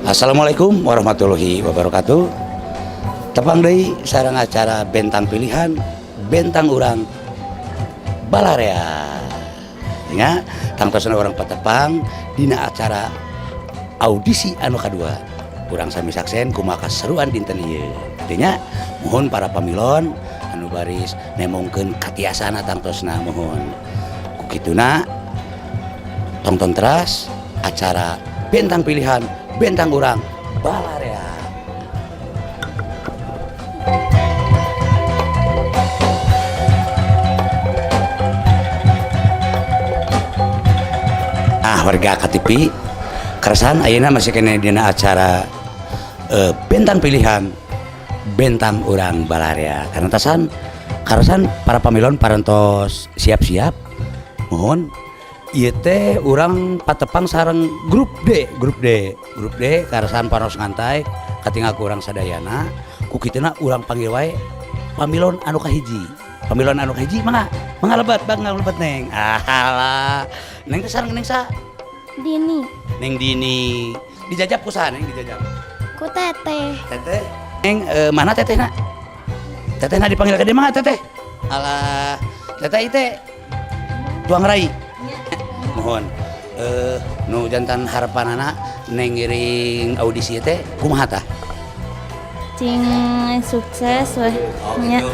Assalamualaikum warahmatullahi wabarakatuh. Tepang deui sareng acara bentang pilihan bentang urang Balarea. Nya tangtosna urang patepang dina acara audisi anu kadua. Urang sami saksen kumaha kaseruan dinten ieu. Teu nya mohon para pamilon anu baris nemongkeun katiasana tangtosna mohon. Ku kituna tonton teras acara bentang pilihan bentang urang Balarea. Warga KTP keresan ayeuna masih kena dina acara bentang pilihan bentang urang Balarea. Karena tasan karesan para pamilon parantos siap-siap mohon ieu teh urang patepang sareng grup D karesan panos ngantai katingal ku urang sadayana ku kituna urang panggil wae pamilon anu kahiji. Pamilon anu kahiji mangga lebat bang lebat neng. Alah neng teh sareng neng sa Dini. Neng Dini. Dijajab ku saha neng dijajab? Ku teteh. Teteh. Neng mana tetehna? Tetehna dipanggil ka dieu mah teteh. Alah, teteh teh tuang rai. Mohon nu jantan harapanana neng ngiring audisi teh kumaha tah? Cing sukses weh. Nya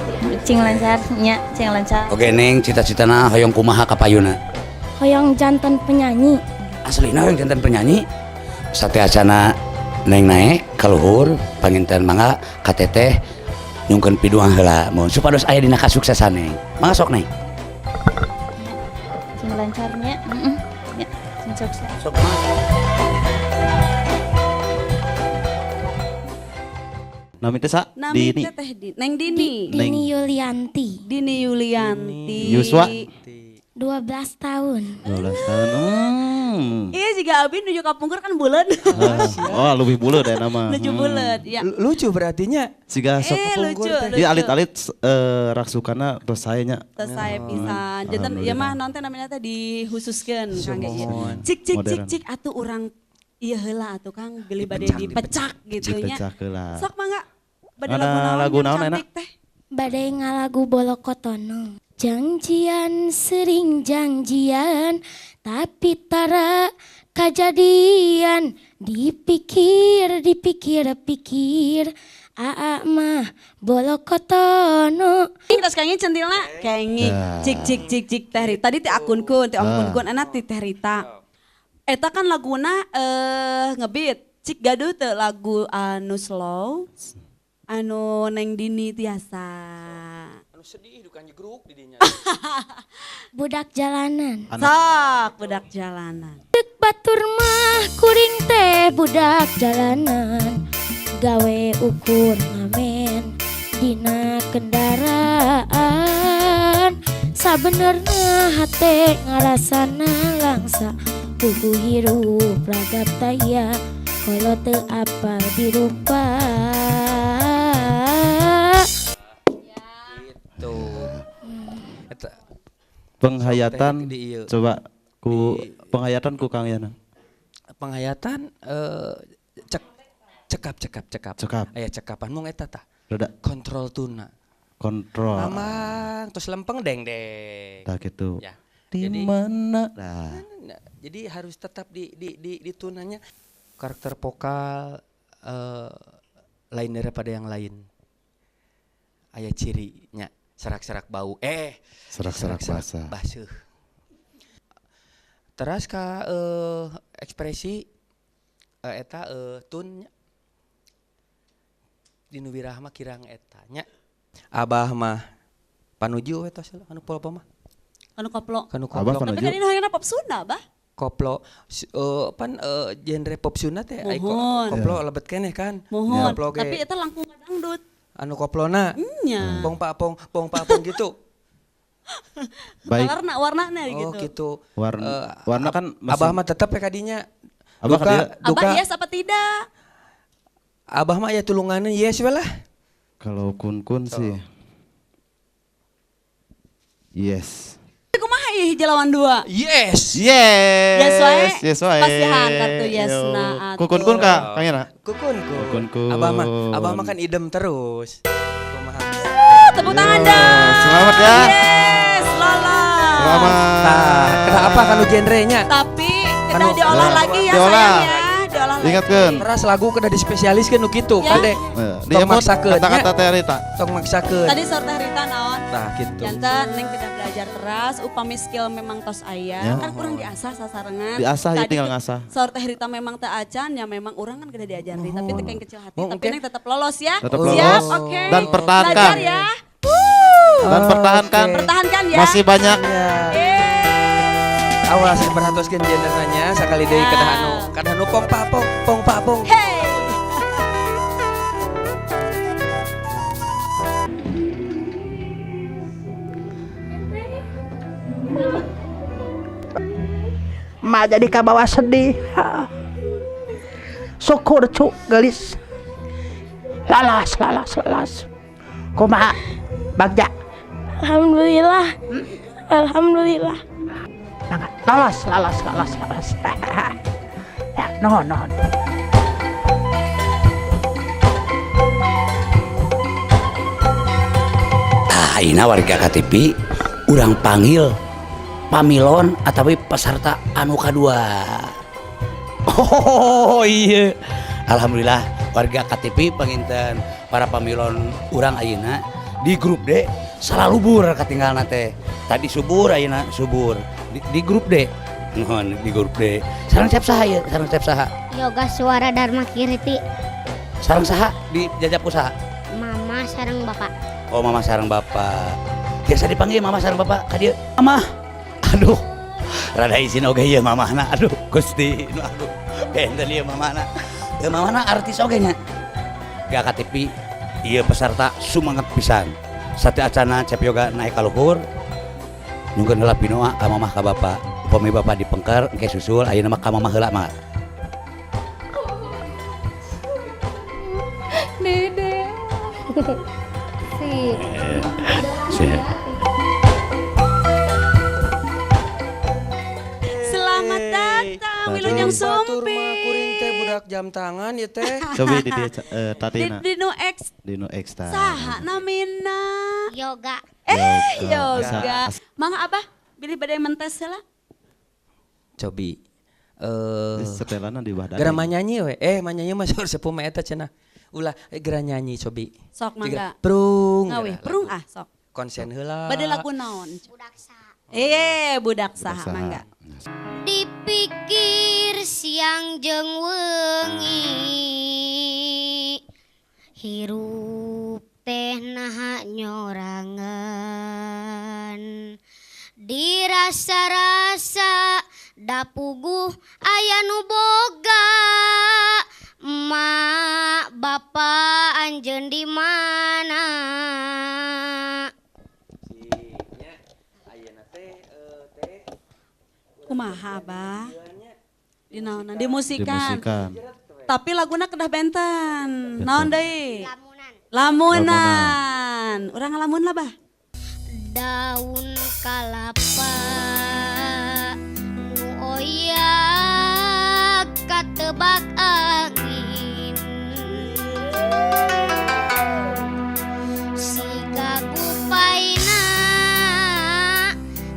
cing lancar, cing lancar. Oke neng cita-citana hoyong kumaha ka payuna? Hoyong jantan penyanyi. Aslina hoyong jantan penyanyi. Sateasana neng naik ka luhur panginten mangga ka teteh nyungkeun piduang heula mohon supados aya dina kasuksesan neng. Mangga sok neng. Cing lancarnya. Ya, cing sukses. Sok mangga. Nami teh sa? Nami teteh Neng Dini. Dini Yulianti. Dini Yulianti. Yuswa? 12 tahun. 12 tahun. Iya juga Abi nuju kapungkur kan bulan. Oh lebih bulat ya nama. Nuju bulan. Ya. Lucu berartinya. Siga sok Lucu. Iya alit-alit raksukana terus sayanya. Terus saya pisan. Jantan ya mah nonton namanya teh dihususkeun kangge ieu. Sumohon. Cik atuh urang ieu heula atuh Kang beli bade dipecak gitu nya. Dipecak heula. Sok mangga. Bade Ada lagu naon enak? teh. Badai ngalagu bolokotono. Janjian sering janjian tapi tara kejadian dipikir aa mah bolokotono. Terus kayaknya centilna kenging cik teh Rita. Tadi teh akunkeun anak teh Rita. Eta kan laguna ngebeat cik gaduh teh lagu anu slow anu Neng Dini tiasa. Anu sedih dukan jegruk di dinya. Budak jalanan. Sok budak jalanan. Dek batur mah kuring teh budak jalanan. Gawe ukur ngamen dina kendaraan. Sabenerna hate ngarasana langsa. Pugu hirup ragap taya. Kalau teu apal dirupa. Gitu. Eta Penghayatan di ieu. coba ku penghayatan ku Kang Yana. Penghayatan cekap. Aya cekapan mung eta tah. Rada Kontrol tuna. kontrol. Mamang terus lempeng deng. Tah gitu. Ya. Di Jadi mana? Nah, jadi harus tetap di tunanya karakter vokal lain daripada yang lain. Aya cirinya serak-serak bau serak-serak basah. basuh. Terus ka ekspresi eta tun dinu wirah mah kirang eta nya. Abah mah panuju eta anu polo mah. Anu koplo. Kanu Abah koplo. Tapi panuju. kan ini hayangna pop Sunda, Bah. Koplo genre pop Sunda teh ai Mohon. koplo lebet keneh kan. Mohon. Koplo ge Tapi eta langkung dangdut. anu koplona Nya. pong papong gitu. Baik. Warna-warnana Oh gitu. gitu. Warna kan masih- Abah mah tetep ya kadinya. Abah ka dia? Abah yes apa tidak? Abah mah ya tulungannya yes we lah. Kalau kun sih. Yes. Kumaha ih jelawan dua. Yes. Yes. Yes wae. Pasihan kartu yesna atuh. Kukun Kak, Kang Ira. Kukunku. Abah mah kan idem terus. Kumaha. Tepuk tangan dah. Selamat ya. Yes, lolos. Selamat. Nah, kenapa kan genrenya? Tapi kita Anu, diolah lagi ya diolah. sayang ya. Diolah lagi. Ingatkeun. Keras lagu kedah dispesialiskeun nu kitu Ya. Kade. Dia Tong mah maksakeun kata-kata nya. Teh Rita. Tong maksakeun. Tadi sore teh Rita naon? Nah, gitu. Jantan neng tidak belajar keras, upami skill memang tos aya, Ya. kan kurang diasah sasarengan. Diasah ya, Tadi tinggal teh ngasah. Sore teh Rita memang teu acan, ya memang orang kan gede diajari, tapi teh yang kecil hati, Oh, tapi oke. neng tetap lolos ya. Tetap Siap, lolos. oke. Dan pertahankan. Belajar ya. Dan pertahankan. Oke. Pertahankan ya. Masih banyak. Ya. Yeay. Awas berhatoskeun gendernya sakali deui Ya. kedah anu pong pa pong. Hey. Ma jadi kabawa sedih. Syukur cu gelis. Lalas. Kumaha Bagja? Alhamdulillah. Alhamdulillah. Lalas. Ya, nuhun. Aina warga KTP urang panggil pamilon atau peserta anu kadua. Oh iya, alhamdulillah warga KTP panginten para pamilon urang ayeuna di grup D salubur katinggalna teh. Tadi subur ayeuna subur di grup D. Nuhun di grup D. Sareng siap saha ieu? Sareng siap saha? Yoga Suara Dharma Kiriti. Sareng saha di jajak usaha? Mama sareng bapak. Oh mama sareng bapak. Biasa dipanggil mama sareng bapak ka dieu. Mama. Aduh. Rada izin oge ieu mamahna. Aduh, Gusti. Aduh. Benten ieu mamahna. Teu mamahna artis oge nya. Gak KTP ieu peserta sumanget pisan. Sate acana cep yoga naik ka luhur. Nyungkeun heula pinoa ka mamah ka bapak. Upami bapak dipengker engke susul ayeuna mah ka mamah heula mah. Dede. Sip. Selamat datang Wilujeng Batur mah kuring Sumping. teh budak jam tangan ya teh. Coba di dia Di Tatina. Dino X Dino Extra. saha namina? Yoga. Yoga. Mangga Abah bilih badai mentes heula. Cobi. Setelana di badan. Gara manyanyi we. Manyanyi mah saur sepuh mah eta cenah. Ulah gara nyanyi cobi. Sok mangga. Prung. Ngawih, prung ah sok. Konsen heula. Badai lagu naon? Budaksa. Budak saha saha. mangga. Dipikir siang jeung wengi. Hirup teh naha nyorangan. Dirasa-rasa dapuguh aya nu boga. Emak bapak anjeun di mana? Kumaha Abah? Di naonan? Dimusikan. Dimusikan. Tapi laguna kedah benten. Naon deui? Lamunan. Lamunan. Urang ngalamun lah Bah. Daun kalapa nu oyak katebak angin siga gupaina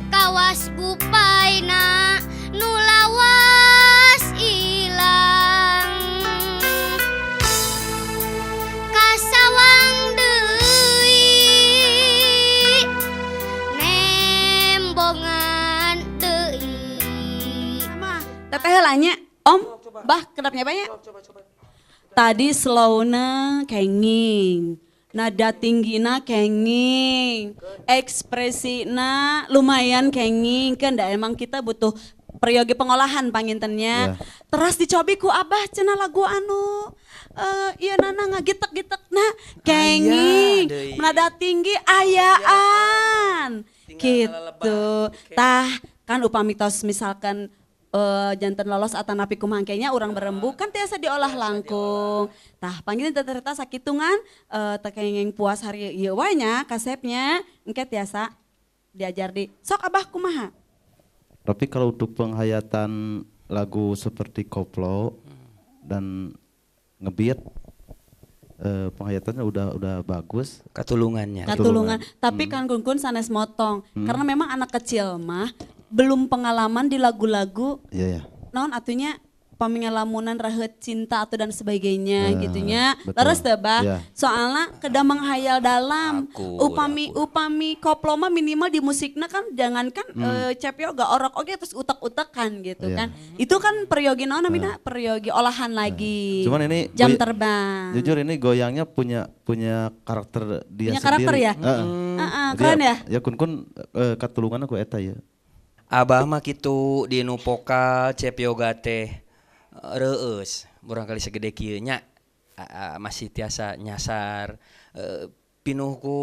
kawas gupaina nu lawas ilang kasawang deui nembongan deui. Mah, teteh heula nya. Om, Bah, kedapnya banyak. Tadi slowna kenging. Nada tinggina kenging. Ekspresina lumayan kenging. Kan da emang kita butuh peryogi pengolahan pangintennya. Terus dicobi ku Abah cenah lagu anu iya nana ngagitek-gitek nah kenging. deui. Nada tinggi ayaan. Gitu. Tah kan upami tos misalkan jantan lolos atanapi kumangkenya urang berembuk kan tiasa diolah langkung. Tah panggilin ternyata sakitungan tekengeng puas hari ieu wae nya kasepnya engke tiasa diajar di sok Abah kumaha? Tapi kalau untuk penghayatan lagu seperti koplo dan ngebeat, penghayatannya udah bagus. Katulungannya. Katulungan. Tapi kan kun sanes motong. Karena memang anak kecil mah belum pengalaman di lagu-lagu Iya ya. non atunya pamingalamunan raheut cinta atau dan sebagainya gitunya. betul. Terus teh bah, Iya. soalnya kedah menghayal dalam. Akur, Upami koplo mah minimal di musiknya kan jangankan cepyo gak orok oke terus utak-utakan gitu Iya. kan. Itu kan peryogi naon namina? Peryogi olahan lagi. Cuman ini jam terbang. Jujur ini goyangnya punya karakter dia Punya karakter sendiri. ya? Dia- Keren ya? Ya kun katulungan aku eta ya. Abah mah kitu di nu vokal cep yoga teh reueus barangkali segede kieu nya masih tiasa nyasar pinuh ku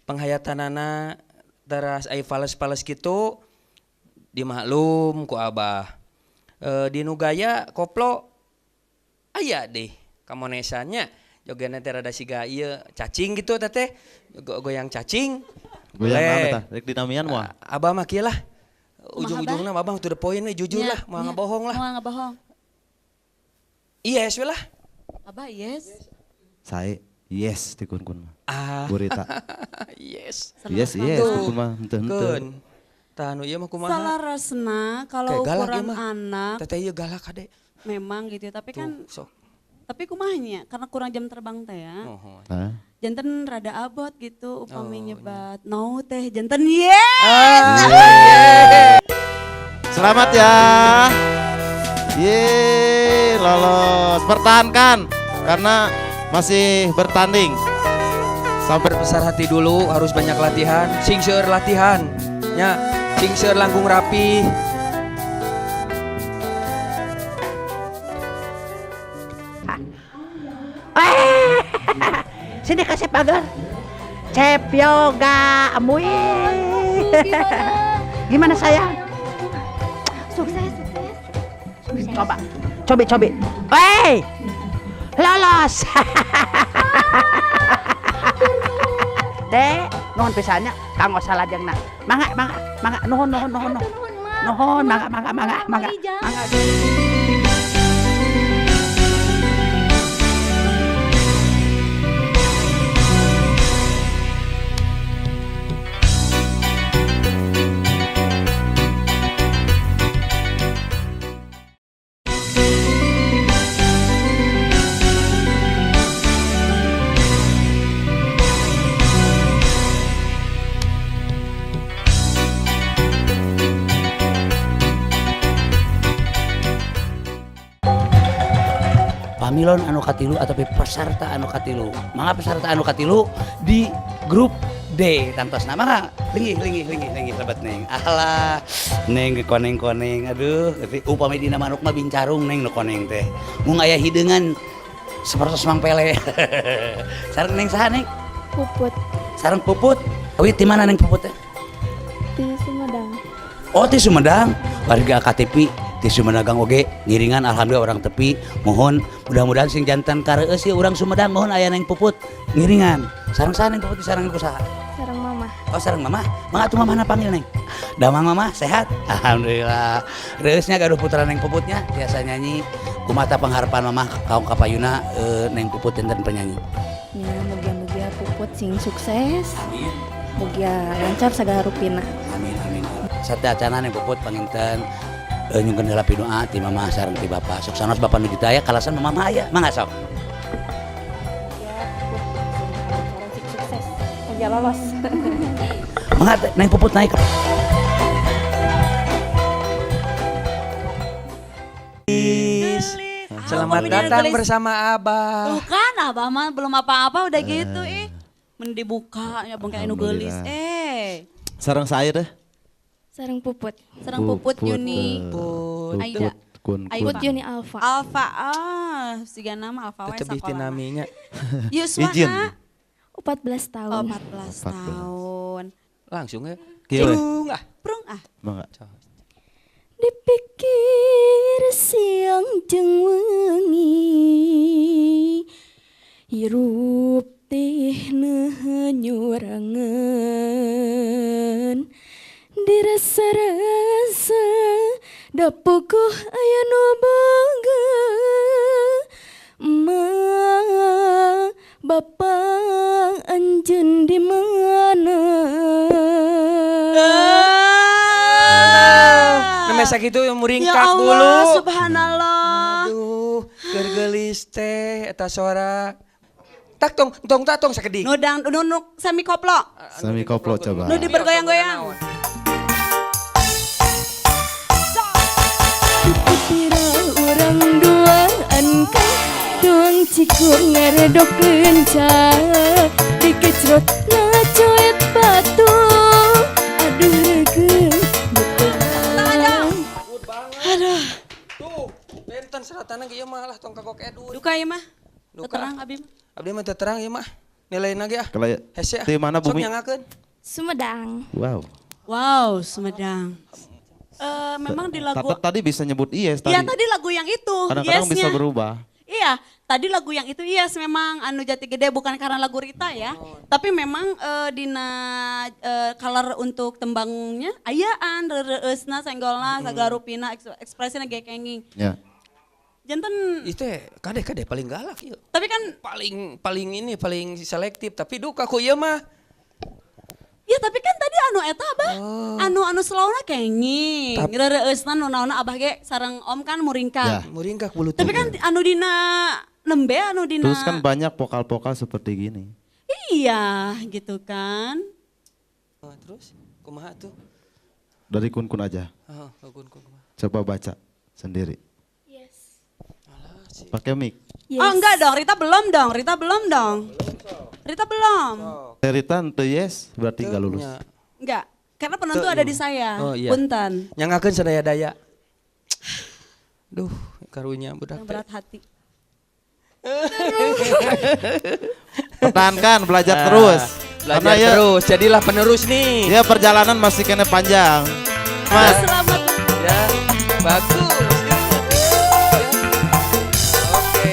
penghayatanana teras aya fales-fales kitu dimaklum ku Abah di nu gaya koplo aya deh kamonesannya jogana teh rada siga ieu cacing gitu teh goyang cacing Goyang boleh. mana tah? Rek dinamian moal. Abah mah kieu lah Kumaha, ujung-ujungna abang to the point nih jujur Ya, lah mau ngebohong lah Mau ngebohong. yes we lah Abah yes. Saya yes di kun mah. ah Burita. yes Yes yes di kun mah henteu. kun tanu ieu mah kumaha Salah resna kalau Kayak galak ukuran ieu mah. anak teteh ieu galak kade memang gitu ya, tapi kan tuh sok tapi kumahnya karena kurang jam terbang teh ya. oh Hah? Janten rada abot gitu upami Oh, nyebat. No teh janten yes. Selamat ya. Ye, lolos. Pertahankan karena masih bertanding. sampai besar hati dulu harus banyak latihan sing seur latihan nya sing seur langkung rapi Sini kasih pagar. Cep yoga amui. Gimana sayang? Sukses. Coba. Coba. Wey! Lolos. Dek, nuhun pisannya kanggo salajengna. Mangga, nuhun. Nuhun, mangga. Pamilon anu katilu atau peserta anu katilu. Mangga peserta anu katilu di grup D tantosna mangga linggih sahabat Neng. Alah Neng koneng aduh upami dina manuk mah bincarung Neng nu koneng teh. Mun aya hideungan sapertos Mang Pele. Sareng Neng saha Neng? Puput Sareng Puput. Awit di mana Neng Puput teh? di Sumedang. Oh di Sumedang, warga KTP di Sumedang oge ngiringan alhamdulillah orang tepi. Mohon mudah-mudahan sing jantan kareueus ieu urang Sumedang mohon aya Neng Puput ngiringan. Sareng saha Neng Puput sareng kusaha? Sarang mama. Oh sareng mama, mangga atuh mamana panggil Neng. Damang mama sehat? Alhamdulillah. Reusnya gaduh putra Neng Puputnya biasa nyanyi. Kumata pengharapan mama kaum kapayuna Neng Puput enten penyanyi. Ya, mugia-mugia Puput sing sukses. Amin. Mugia lancar sagala rupina. Amin. Satya acana Neng Puput panginten nyungkeun heula pidoa ti mama sareng ti bapa. Sok sanos bapa nu ditaya kalasan mama mah aya. Mangga sok. Ya, Puput sing sukses. Mugia lolos. Mangga Neng Puput naik. selamat datang bersama Abah Tuh kan abah mah belum apa-apa udah gitu mendibuka ya bengkel anu geulis Sareng saya deh. Sarang Puput. serang Puput Yuni Aida. Kun. Puput Yuni Alfa. Alfa siga nama Alfa we tetep sakola naminya Izin. Yuswana 14 tahun. 14 tahun langsung ya Kieu we. Cung, ah prung Mangga. Dipikir siang jeung wengi hirup teh nyurangan dirasa-rasa sakitu muringkak Ya bulu. Allah, subhanallah. Aduh, gergelis teh eta suara. Tak tong sakedik. Nudang nunuk sami koplo. Sami koplo coba. Nu dibergoyang-goyang. Kira orang duaan kan doang cikur ngeredok kencang dikecrot na coet batu aduh regen Aduh, Tuh, benten seratana ge ieu mah lah tong kagok edun. duka ya mah. Duka. Terang abi mah. Abdi mah teu terang ieu mah. Nilaina ge ah. Kalau Hese ah. di mana Sok bumi? nyangakeun. Sumedang. Wow. Wow, Sumedang. Memang di lagu Tadi bisa nyebut yes tadi. Iya tadi lagu yang itu, Kadang-kadang bisa Yesnya. berubah. Iya, tadi lagu yang itu yes memang anu Jati Gede bukan karena lagu Rita ya. Tapi memang dina color untuk tembangnya ayaan reueusna senggolna sagarupina ekspresina ge kenging. Ya. Janten Itu kade paling galak ieu. tapi kan paling selektif tapi duka ku ieu mah. ya tapi kan tadi anu eta abah. Anu slowna kenging. Reueusna nu naonna abah ge sareng Om kan muringkak. Ya. Muringkak bulu Tapi kan anu dina nembe anu dina Terus kan banyak vokal-vokal seperti gini. iya gitu kan. Terus kumaha tuh? Dari kun-kun aja. Kun. Coba baca sendiri. Pakai mic. Yes. Oh enggak dong, Rita belum dong. Rita belum. Rita ente yes berarti nggak lulus. Enggak, karena penentu ada di saya. Oh, iya. Punten. Nyangakeun sadaya daya. Duh, karunya budak Yang teh. berat hati. Pertahankan, belajar terus. Belajar Karena ya, terus, jadilah penerus nih. ya perjalanan masih kena panjang. Mas, Selamat. Ya, bagus. Oke.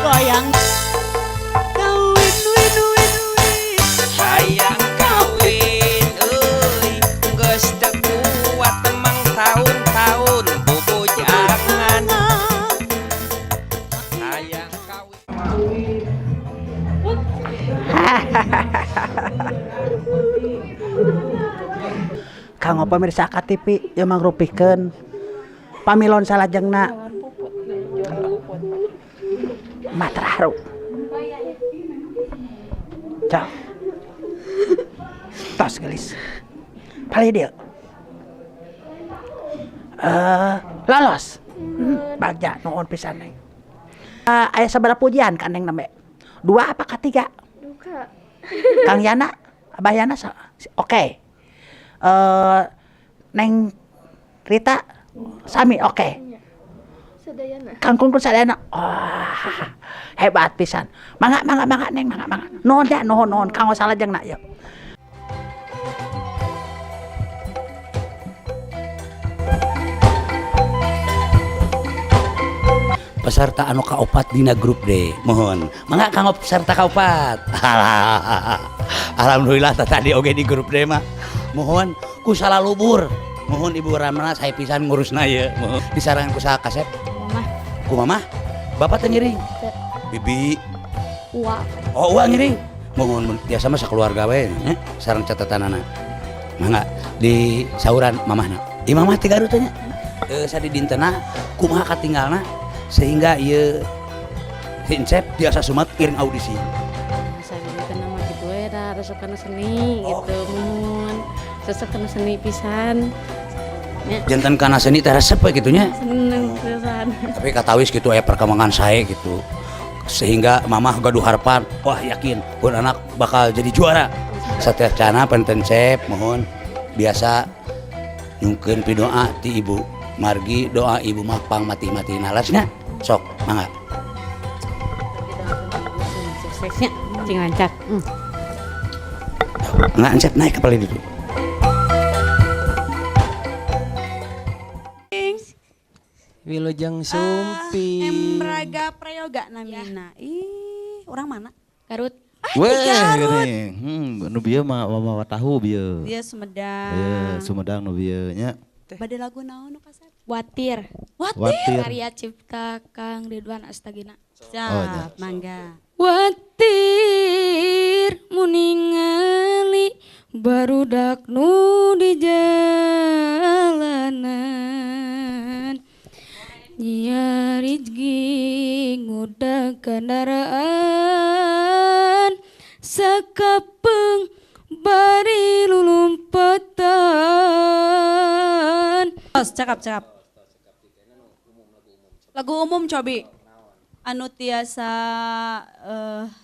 Goyang. Kawin, win, win, win. Hayang kawin, euy, geus teu kuat emang tahun-tahun bubujangan. Hayang kawin. Kanggo pemirsa KTV yang mangrupikeun pamilon salajengna Matraharu. Cok. Tos gelis. Pali dia. Lolos. Bagja nuhun pisan neng. Aya sabaraha pujian ka neng nembe? 2 apa ketiga? Duka. Kang Yana, Abah Yana, oke. Neng Rita, sami oke. Sadayana. Kang Kun sadayana, hebat pisan. Mangga neng, mangga. Nuhun ya, nuhun. Kanggo salajengna yuk. Peserta anu kaopat dina grup D, mohon mangga kanggo peserta kaopat. Alhamdulillah tadi oge di grup D mah mohon ku salalubur, mohon Ibu Ramna saya pisan ngurusna ye, mohon disarangan ku saha kasep Mama. ku mama bapak teh ngiring bibi Wah. oh uang ngiring mohon biasa mah sakeluarga we sareng catatanana mangga di sauran mamahna imamah ti Garut teh nya sadi dintena kumaha katinggalna sehingga ieu Hincep biasa sumat kiring audisi. Saya kenal mah gitu ya, dah resep kana seni gitu, mohon resep kana seni pisan. Ya, Jantan kana seni teh resep we kitu nya. seneng pisan. Tapi katawis gitu aya perkembangan sae gitu. Sehingga mamah gaduh harapan, wah yakin pun anak bakal jadi juara. Setiap cana penten Cep mohon biasa nyungkeun pidoa ti ibu. Margi doa ibu mah pang mati-mati nalasnya. Sok, mangga. Suksesnya cing lancar. Enggak Cep naik ke paling dulu. Wilujeng Sumpi. Emraga Prayoga namina. Ih, orang mana? Garut. Weh, Garut. gini. Nu bieu mah mama tahu bieu. Dia Sumedang. Iya, Sumedang nu bieu nya. Bade lagu naon nu kasar? Watir. Watir. Karya cipta Kang Ridwan Astagina. Siap, mangga. Watir muningali ningali barudak nu di jalanan nyari ngudag kendaraan sakapeng bari lulumpetan. Cakap. Lagu umum cobi. Anu tiasa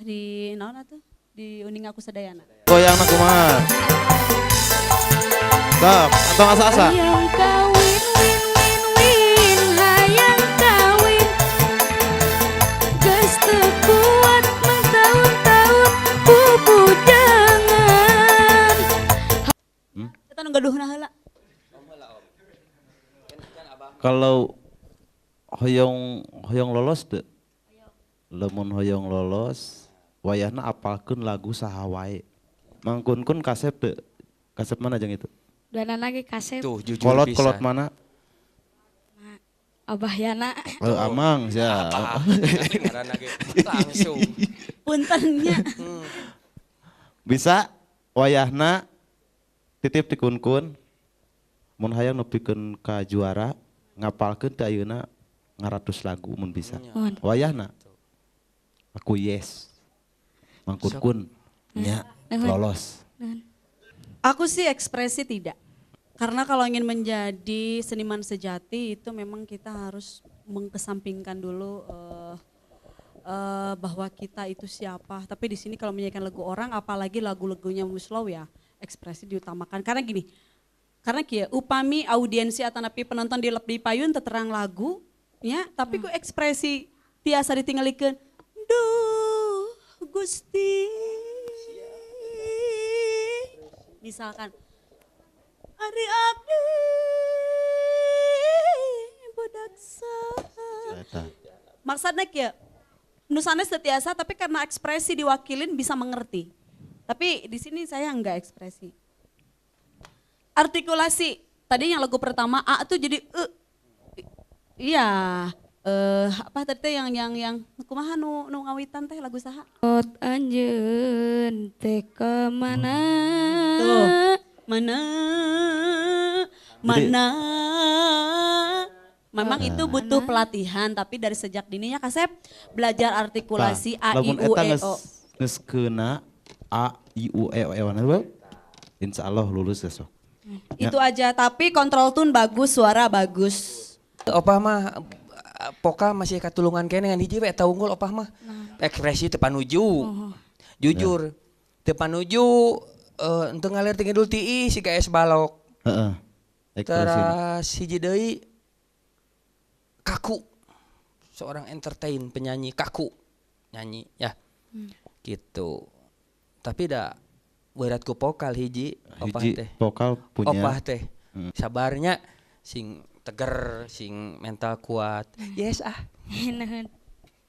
di naon atuh? Di uning aku sadayana. Goyang kumaha? Stop, atau asa-asa? Hayang kawin win hayang kawin geus teu kuat mentahun-tahun bubujangan. Kita nu gaduhna heula. Kalau hoyong lolos teu? Lamun hoyong lolos, wayahna apalkeun lagu saha wae. Mangkunkun kasep teu? Kasep mana jeung itu? Dana lagi kaset Tuh jujur Kolot pisan. mana? Abah Yana. Amang sia. Ngaranna ge langsung. Puntennya. Bisa wayahna titip ti kunkun. Mun hayang nepikeun ka juara, ngapalkeun teh ayeuna 100 lagu mun bisa. Mun. Wayahna. Aku yes. Mangkunkun nya lolos. Aku sih ekspresi tidak. Karena kalau ingin menjadi seniman sejati itu memang kita harus mengkesampingkan dulu bahwa kita itu siapa. Tapi di sini kalau menyanyikan lagu orang, apalagi lagu-lagunya Muslow ya, ekspresi diutamakan. Karena gini, karena kia upami audiensi atau napi penonton di lebih payun terang lagu, ya, tapi ku ekspresi tiasa ditinggalikeun. Duh, Gusti. Misalkan Ari abdi budak saha. Maksudnya kieu nusana setiasa tapi karena ekspresi diwakilin bisa mengerti. Tapi di sini saya enggak ekspresi. Artikulasi. Tadi yang lagu pertama A tuh jadi iya, apa tadi yang kumaha nu ngawitan teh lagu saha? Ot anjeun teh ka mana? Tuh, mana? Memang itu butuh pelatihan, tapi dari sejak dininya Kasep belajar artikulasi A, I, U, E, O. Geus keuna A, I, U, E, O na insya Allah lulus besok. Itu aja, tapi kontrol tune bagus, suara bagus. Opah mah poka masih katulungan kene ngan hiji we eta unggul opah mah. Ekspresi teu panuju. Jujur, teu panuju henteu ngalir tinggi dul tiis si es balok. Heeh. Teras hiji deui kaku. Seorang entertain penyanyi kaku nyanyi ya. Gitu. Tapi da berat ku vokal hiji opah teh. Vokal punya. Opah teh. Sabarnya sing teger, sing mental kuat. Yes ah.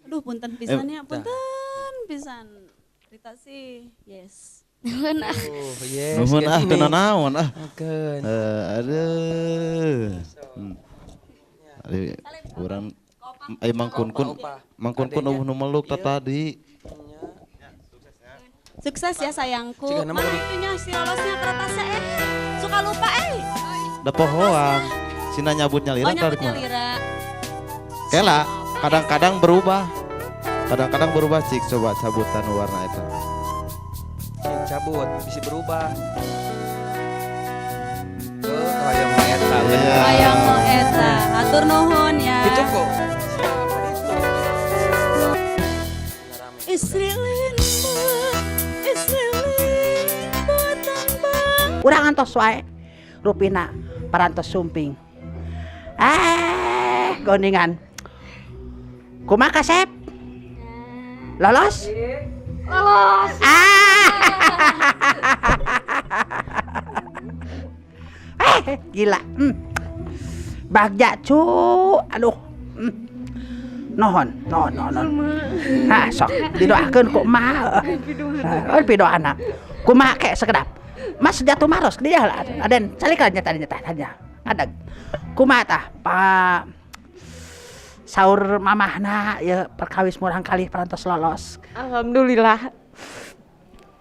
Aduh punten pisannya, punten pisan. Rita sih, yes. Nuhun ah. Yes. Nuhun ah, ini. teu naon ah. Keun. Aduh. Urang mangkunkun nu meluk tadi. Sukses ya sayangku. Cik, nama Mana kudu- itunya si lolosnya kertasnya suka lupa Da pohoan. Sina nyabutnya lira Oh tarik nyambutnya mah. lira. Kela, kadang-kadang berubah. Kadang-kadang berubah cik coba cabutan warna itu. Yang cabut bisa berubah. Hayang mah eta bener. Hayang mo eta, atur nuhun ya. Itu kok. Istri buatan bang. Urang antos wae rupina parantos sumping. Goningan. Kumaha Kasep? Lolos? Lolos. Gila. Bagja cu. Aduh. Nohon. Nah, sok didoakeun ku emak. Pidoana. Kumaha ke sekedap. Mas jatuh maros dia lah. Aden, calikeun tanya. Adag. Kumaha tah? Pak saur mamahna ya perkawis murang kali parantos lolos. Alhamdulillah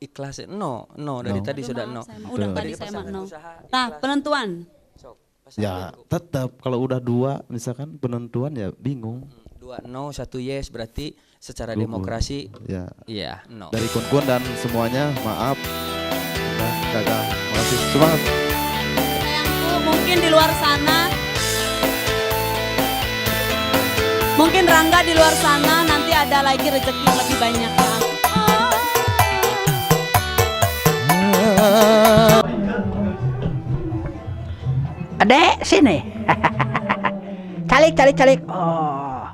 ikhlas no dari No. tadi sudah no. Saya mah udah Betul. tadi saya mah no. Usaha, Nah, ikhlas. penentuan. Sok, pas Ya aku. tetap kalau udah 2 misalkan penentuan ya bingung. 2 no 1 yes berarti secara Gugur. demokrasi Ya iya no. dari kun-kun dan semuanya maaf udah gagal. Makasih semangat. Sayangku, mungkin di luar sana, mungkin Rangga di luar sana nanti ada lagi rezeki yang lebih banyak ya. Adek, sini. Calik. Oh.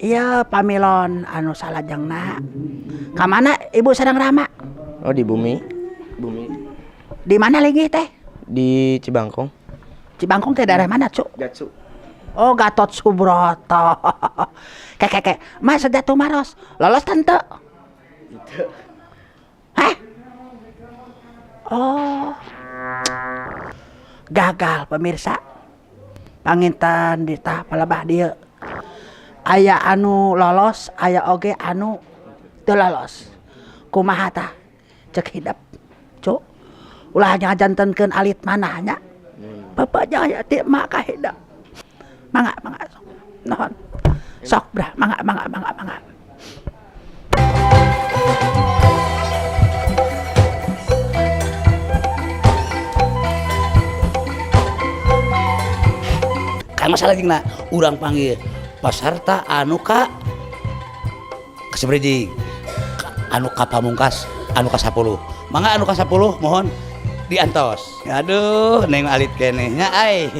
Iya, pamilon anu salajengna. Kamana Ibu sedang Rama? Oh di bumi. Di mana lagi teh? Di Cibangkong. Cibangkong teh daerah mana, Cuk? Gatsu. Oh, Gatot Subroto. Kek. Mas Jatuh Maros. Lolos tante. Hah? Oh. Gagal pemirsa. Panginten di tahap palebah dieu. Aya anu lolos, aya oge anu teu lolos. Kumaha tah? Cek hidup. Cuk. Ulah ngajantenkeun alit mana nya. Bapak jangan ti mak ka hidup. Mangga sok. Nuhun. Sok brah, mangga. Kan masalah jeung urang panggil pasarta anu ka kasebreji anu ka pamungkas anu ka 10. Mangga anu ka 10 mohon diantos. Aduh, neng alit keneh nya ai.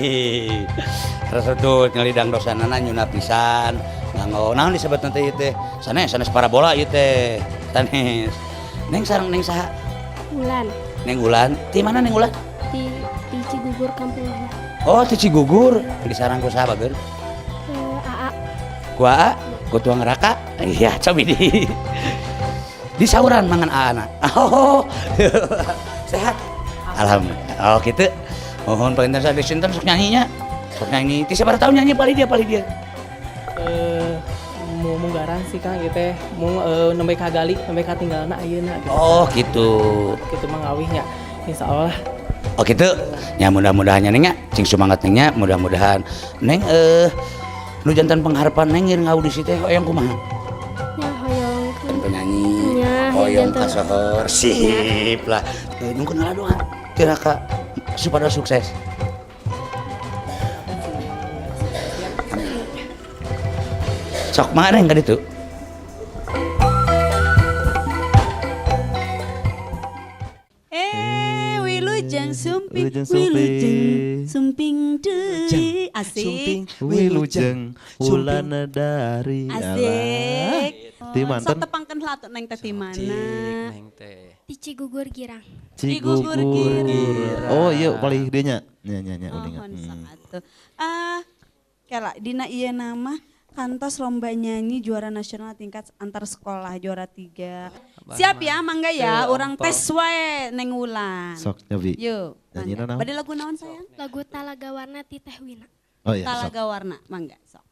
Resutut ngelidang dosanana nyuna pisan. Nganggo naon disebut nanti ieu teh? Sanes parabola ieu teh. Sanes. Neng sareng neng saha? Bulan Neng Ulan. Ti mana Neng Ulan? di Cigugur Kampung Oh, ti Cigugur. Di sarang ku saha bageun? AA. Gua ku tuang neraka. Iya, cobi di sauran mangan aana. Oh. Sehat. Alhamdulillah. Oh, kitu. Mohon panginten sa disinten sok nyanyinya. Sok nyanyi. Ti sabar tahu nyanyi pali dia. Mau garang sih Kang gitu teh. Mau nembe kagali, nembe katinggalna ayeuna gitu. Oh, gitu. Gitu mah ngawihnya. Insyaallah. Oh, gitu. Ya mudah-mudahan neng nya cing semangat neng nya mudah-mudahan. Neng nu jantan pengharapan neng ngeureun ngaudisi teh hoyong kumaha? Ya hoyong Kan penyanyi. Ya, Hoyong jantan. kasohor. Sip lah. Nungkeun ngadoa tiraka supaya sukses. Sok mana yang itu? Wilujeng sumping, Wilujeng sumping. wilujeng sumping deui. Asik. Wilujeng ulana dari Asik. Ti manten Sok tepangkeun heula neng teh ti mana? Neng teh. Di Cigugur Girang. Cigugur Cigugur. Girang. Oh iya paling dia nya. Nya Mohon sok atuh. Kela dina ieu nama kantos lomba nyanyi juara nasional tingkat antar sekolah juara 3. Siap ya, mangga ya, orang tes wae neng Wulan. Sok nyobi. Yuk, Nyanyiina mangga. naon? Bade lagu naon sayang? Lagu Talaga Warna Ti Teh Wina. Oh iya, sok. Talaga Warna, mangga sok.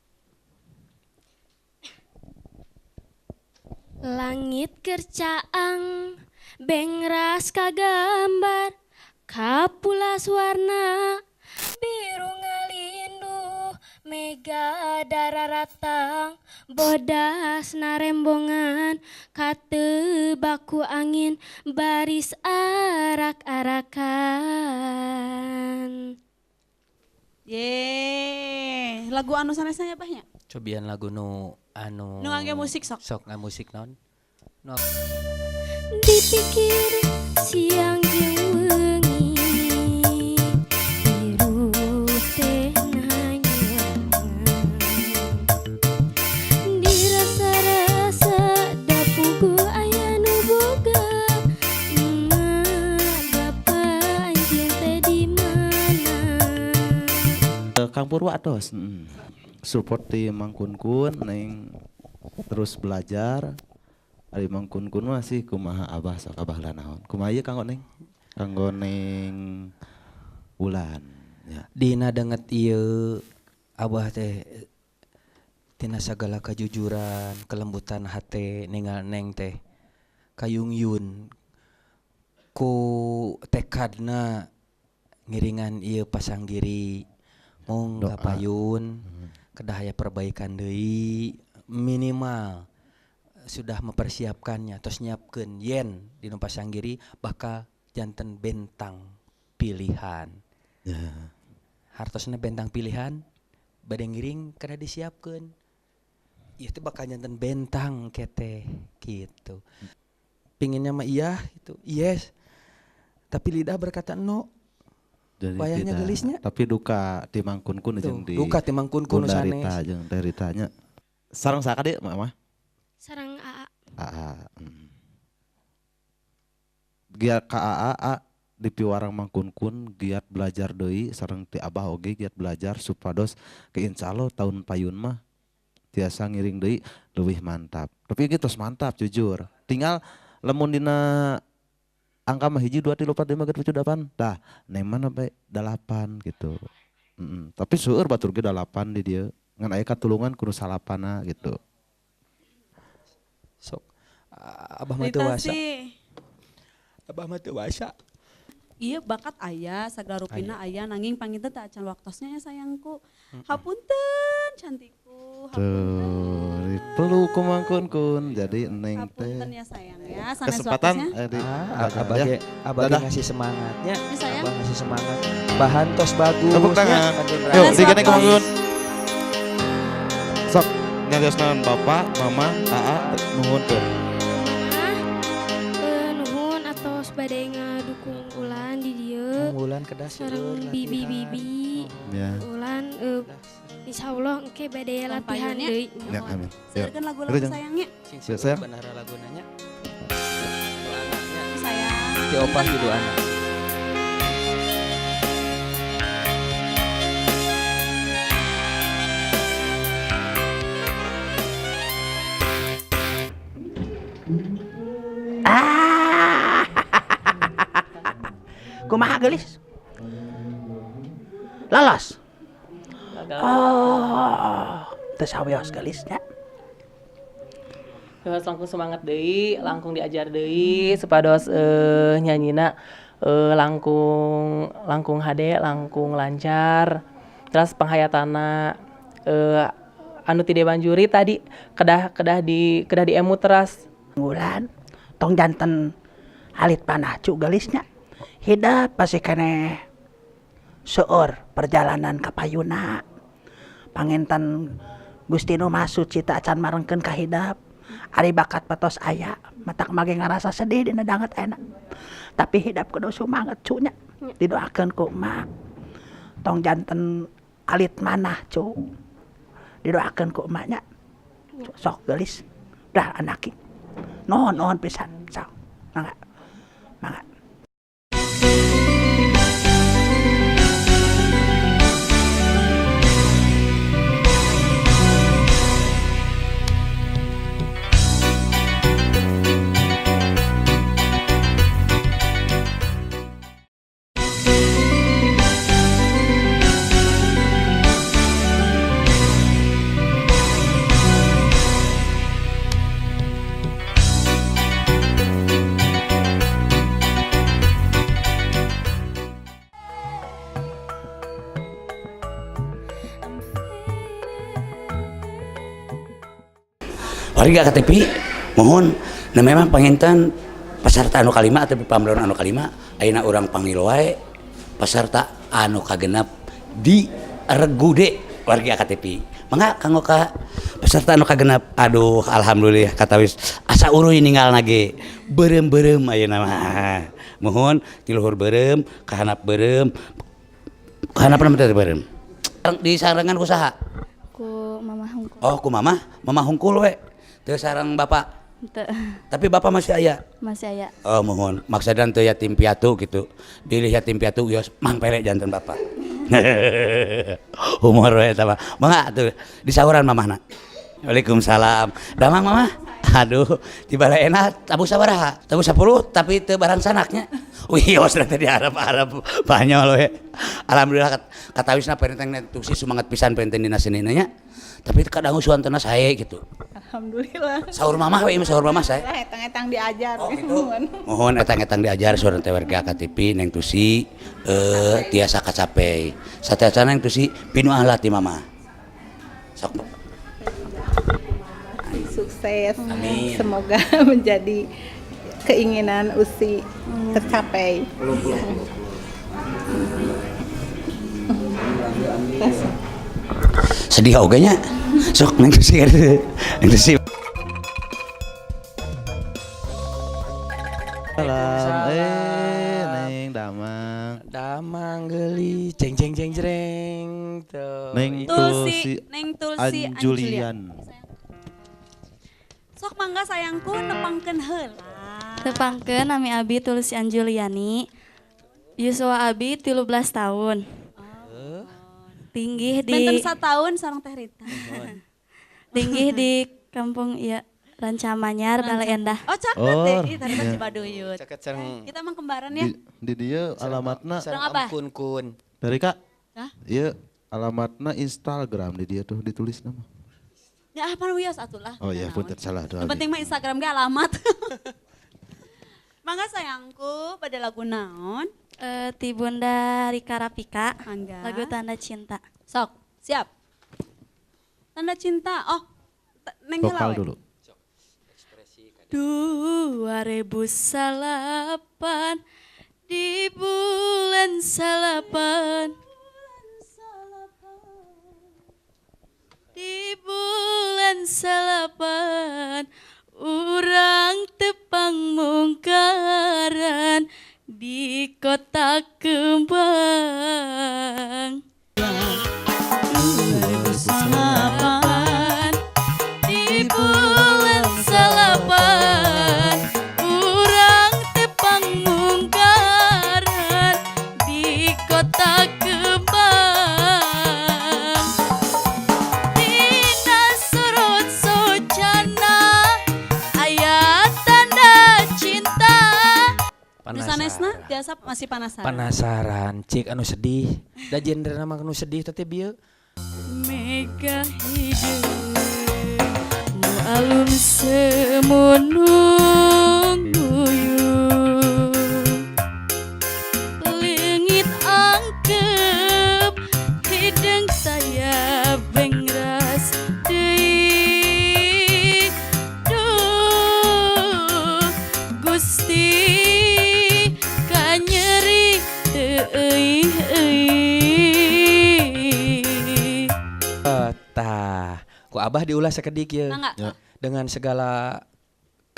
Langit kercaang bengras kagambar kapulas warna biru ngalinduh mega dararatang bodas narembongan katebaku angin baris arak-arakan. Ye, lagu anu sanesanya banyak. Cobian lagu nu anu Nu ngangge musik sok. Sok musik naon? No. Dipikir siang jeung wengi biru teh nanyangan dirasa-rasa da puguh aya nu boga bapa anjeun teh di mana. Kang Purwa atos. Support di Mangkunkun neng terus belajar. Ari Mangkunkun masih kumaha abah sok abah lah naon. Kumaha ieu kanggo neng? Kanggo neng Wulan ya. Dina denget ieu abah teh tina sagala kejujuran, kelembutan hate ningal neng teh kayungyun ku tekadna ngiringan ieu pasanggiri mung Doa. gapayun kedah aya perbaikan deui minimal sudah mempersiapkannya terus nyiapkeun yen dina pasanggiri bakal janten bentang pilihan. Hartosna bentang pilihan bade ngiring kada disiapkeun. Ieu teh bakal janten bentang kete gitu. Pinginnya mah iya gitu. Yes. Tapi lidah berkata no. Jadi Wayahnya tidak. gelisnya. Tapi duka di Mangkunkun Tuh, jeung di duka ti Mangkunkun nu Bunda sanes. Rita jeung Teh Ritanya. Sareng saka deui mah? Sarang AA. Giat ka AA di piwarang Mangkunkun giat belajar deui sareng ti Abah oge giat belajar supados ke insyaallah tahun payun mah tiasa ngiring deui leuwih mantap. Tapi gitu mantap jujur. Tinggal lamun dina angka mah 1 2 3 4 5 6 7 8 dah neman sampai 8 gitu. Tapi seueur batur ge 8 di dieu ngan aya katulungan kudu salapana gitu. Sok Abah mah teu Rita wasa. sih. Abah mah teu wasa. Iya bakat ayah, sagala rupina ayah, nanging panginten teh acan waktosnya ya sayangku. Hapunten cantikku, hapunten. Tuh, dipeluk ku Mangkunkun jadi eneng Hapunten teh. ya sayang ya, sanes Kesempatan waktosnya. Abah ya. ge Abah ge Dadah. ngasih semangatnya. Ya, sayang. Abah ngasih semangat. Bahan tos bagus. Tepuk tangan. Kandung Yuk, Sanes digandeng ke waktos. Mangkunkun. Sok, nyariosnaon Bapak, Mama, AA, nuhun tuh. Nuhun atos bade ngadukung ulan di dieu. Bulan kedah seueur Sareng bibi-bibi. Ya, Ulan insyaallah engke bade latihan payunnya. deui. ya amin. Yuk. Silakan lagu-lagu Jangan. sayangnya. Sing Ya, sayang. benar laguna nya. Sayang. Ti opah hidu anak. Kumaha gelis? Lolos. Oh, teu saweos gelisnya. Terus langkung semangat deui, langkung diajar deui supados nyanyina langkung hade, langkung lancar. Terus penghayatanna anu ti dibanjuri tadi kedah di emu teras. Bulan tong janten alit panah cu gelisnya. Hidap pasti kene seueur perjalanan ka payuna. Panginten Gusti nu masuk cita acan marengkeun ka hidap. Ari bakat patos aya, matak mage ngarasa sedih dina danget enak. Tapi hidap kudu sumanget cu nya. Didoakeun ku emak. Tong janten alit manah cu. Didoakeun ku emaknya. Sok gelis. Dah anaki. Nuhun pisan. Sok. Mangga. Mangga. Warga KTP mohon na memang panginten peserta anu kalima atau pamilon anu kalima ayeuna urang panggil wae peserta anu kagenep di Regude warga KTP. Mangga kanggo ka peserta anu kagenep. Aduh alhamdulillah katawis asa uruy ninggalna ge beureum-beureum ayeuna mah. Mohon ti luhur beureum, kahanap beureum. Kahanapna teh beureum. Di sarengan usaha. Ku Mama Hungkul. Oh, ku mama hungkul we. Teu sareng bapak. Teu, Tapi bapak masih aya. masih aya. Oh, mohon. Maksadan teu yatim piatu gitu. Dilih yatim piatu geus mangpele janten bapak. Humor we eta mah. Mangga atuh disauran mamahna. Waalaikumsalam. Damang mama. Aduh, di balaena tabu sabaraha? Tabu 10 tapi teu barang sanaknya. Wios teh diharap-harap banyol we. Alhamdulillah katawisna perinteng tusi sumangat pisan penten dina seninanya. Tapi kadang usuhan tenas saya gitu. Alhamdulillah. Sahur mamah we sahur mamah saya. Lah etang-etang diajar. Mohon etang-etang diajar suara teh warga KTP neng tusi tiasa kacapai. Sateacan neng tusi pinu ahlat ti mama. Sok. Sukses. Amin. Semoga menjadi keinginan Usi tercapai. Sedih oge nya. Sok neng tusi neng tusi. Salam, Neng Damang. Damang geli jeng jeng jeng jreng tuh. Neng Tulsi, Tulsi Neng Tulsi Anjulian. Sok mangga sayangku nepangkeun heula. Tepangkeun nami abi Tulsi Anjuliani. Yuswa abi 13 tahun. Tinggi di Benten satahun sareng Teh Rita. tinggi di kampung iya Rancamanyar Balai Endah. Oh cakep Oh, deh, Teh Rita iya. Cibaduyut. Ceket sareng Kita emang kembaran ya. Di dia alamatna Sareng apa? kun kun. dari Kak. Hah? Iya, alamatna Instagram di dia tuh ditulis nama. Ya apa wios atulah. Oh iya, punten salah doa. Yang penting mah Instagram ge alamat. Mangga sayangku pada lagu naon? Ti Bunda Rika Rafika. Mangga. Lagu Tanda Cinta. Sok, siap. Tanda cinta. Oh, Neng Vokal Hela we. dulu. 2008 di bulan salapan di bulan salapan urang tepang mungkaran di kota Kembang 2008 di bulan salapan urang tepang mungkaran di kota Kembang dina surut socana aya tanda cinta. Sanesna biasa masih penasaran. Penasaran, cik anu sedih. Da genre nama anu sedih teh bieu. Mega hidup nu alum semunung nguyuh leungit angkep hidung saya bengras deui duh Gusti kanyeri teu euy Tah, ku Abah diulas sakedik ye. Mangga. Ya. Dengan segala